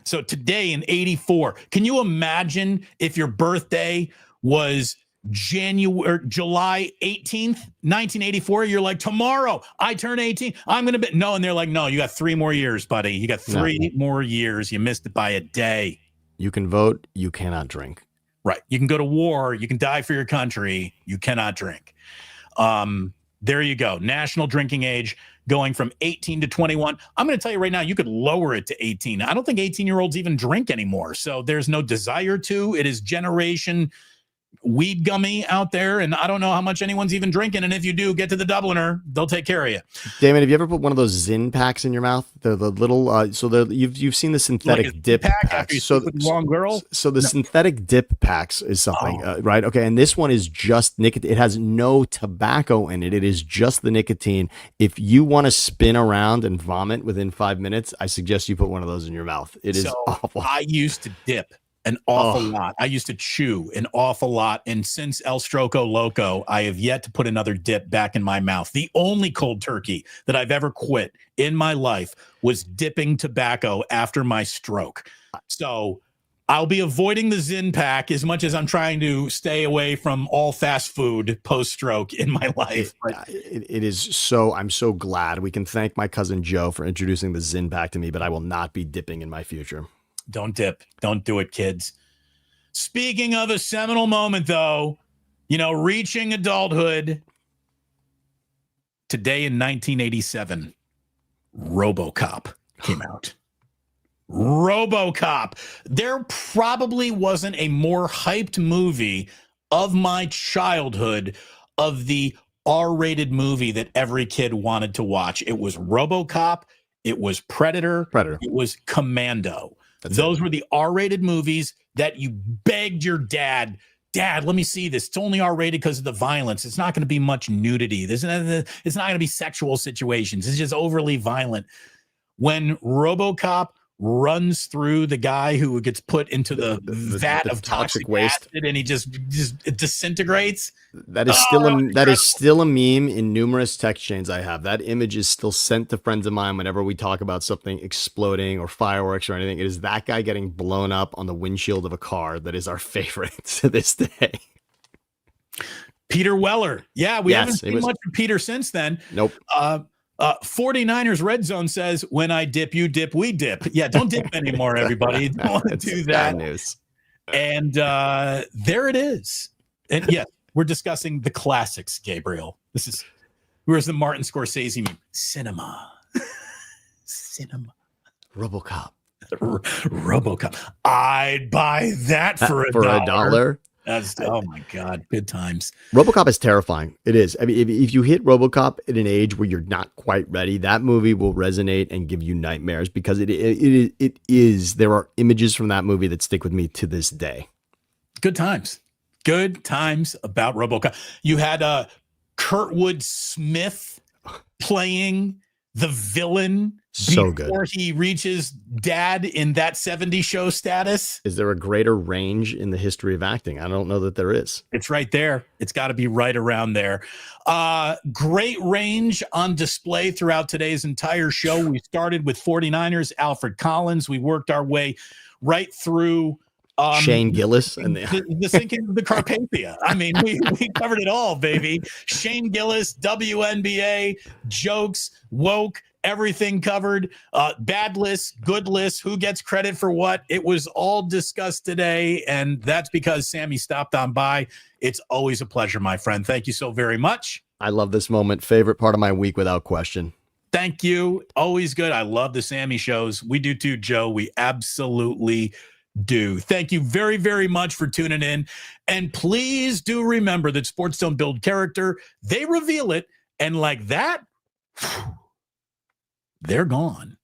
So today in 84, can you imagine if your birthday was July 18th, 1984, you're like, tomorrow I turn 18. I'm going to no. And they're like, no, you got 3 more years, buddy. You got 3 more years. You missed it by a day. You can vote. You cannot drink. Right. You can go to war. You can die for your country. You cannot drink. There you go. National drinking age going from 18 to 21. I'm going to tell you right now, you could lower it to 18. I don't think 18-year-olds even drink anymore. So there's no desire to. It is generation weed gummy out there, and I don't know how much anyone's even drinking. And if you do, get to the Dubliner; they'll take care of you. Damon, have you ever put one of those Zin packs in your mouth? The little you've seen the synthetic like dip pack packs. So the wrong girl. So the synthetic dip packs is something, right? Okay, and this one is just nicotine. It has no tobacco in it. It is just the nicotine. If you want to spin around and vomit within 5 minutes, I suggest you put one of those in your mouth. It is awful. I used to dip an awful lot. I used to chew an awful lot. And since El Stroco Loco, I have yet to put another dip back in my mouth. The only cold turkey that I've ever quit in my life was dipping tobacco after my stroke. So I'll be avoiding the Zin pack as much as I'm trying to stay away from all fast food post-stroke in my life. It is so, I'm so glad we can thank my cousin Joe for introducing the Zin pack to me, but I will not be dipping in my future. Don't dip. Don't do it, kids. Speaking of a seminal moment, though, reaching adulthood, today in 1987, Robocop came out. Robocop. There probably wasn't a more hyped movie of my childhood, of the R-rated movie that every kid wanted to watch. It was Robocop. It was Predator. It was Commando. Those were the R-rated movies that you begged your dad, let me see this. It's only R-rated because of the violence. It's not going to be much nudity. It's not going to be sexual situations. It's just overly violent. When Robocop runs through the guy who gets put into the vat of toxic waste and he just disintegrates. That is still a meme in numerous text chains I have. That image is still sent to friends of mine whenever we talk about something exploding or fireworks or anything. It is that guy getting blown up on the windshield of a car that is our favorite to this day. Peter Weller. Yeah, we haven't seen much of Peter since then. Nope. 49ers Red Zone says, when I dip, you dip, we dip. Yeah, don't dip anymore, everybody. Don't want to do that. News. And there it is. And yes, we're discussing the classics, Gabriel. Where's the Martin Scorsese meme? Cinema. Robocop. Robocop. I'd buy that for a dollar. That's, oh my God, good times. Robocop is terrifying. It is. I mean, if you hit Robocop at an age where you're not quite ready, that movie will resonate and give you nightmares because it is. There are images from that movie that stick with me to this day. Good times. Good times about Robocop. You had Kurtwood Smith playing the villain before he reaches dad in That 70s Show status. Is there a greater range in the history of acting? I don't know that there is. It's right there. It's got to be right around there. Great range on display throughout today's entire show. We started with 49ers, Alfred Collins. We worked our way right through Shane Gillis and the sinking of the Carpathia. I mean, we covered it all, baby. Shane Gillis, WNBA, jokes, woke, everything covered. Bad list, good list, who gets credit for what. It was all discussed today, and that's because Sammy stopped on by. It's always a pleasure, my friend. Thank you so very much. I love this moment. Favorite part of my week without question. Thank you. Always good. I love the Sammy shows. We do too, Joe. We absolutely do. Thank you very, very much for tuning in. And please do remember that sports don't build character. They reveal it. And like that, they're gone.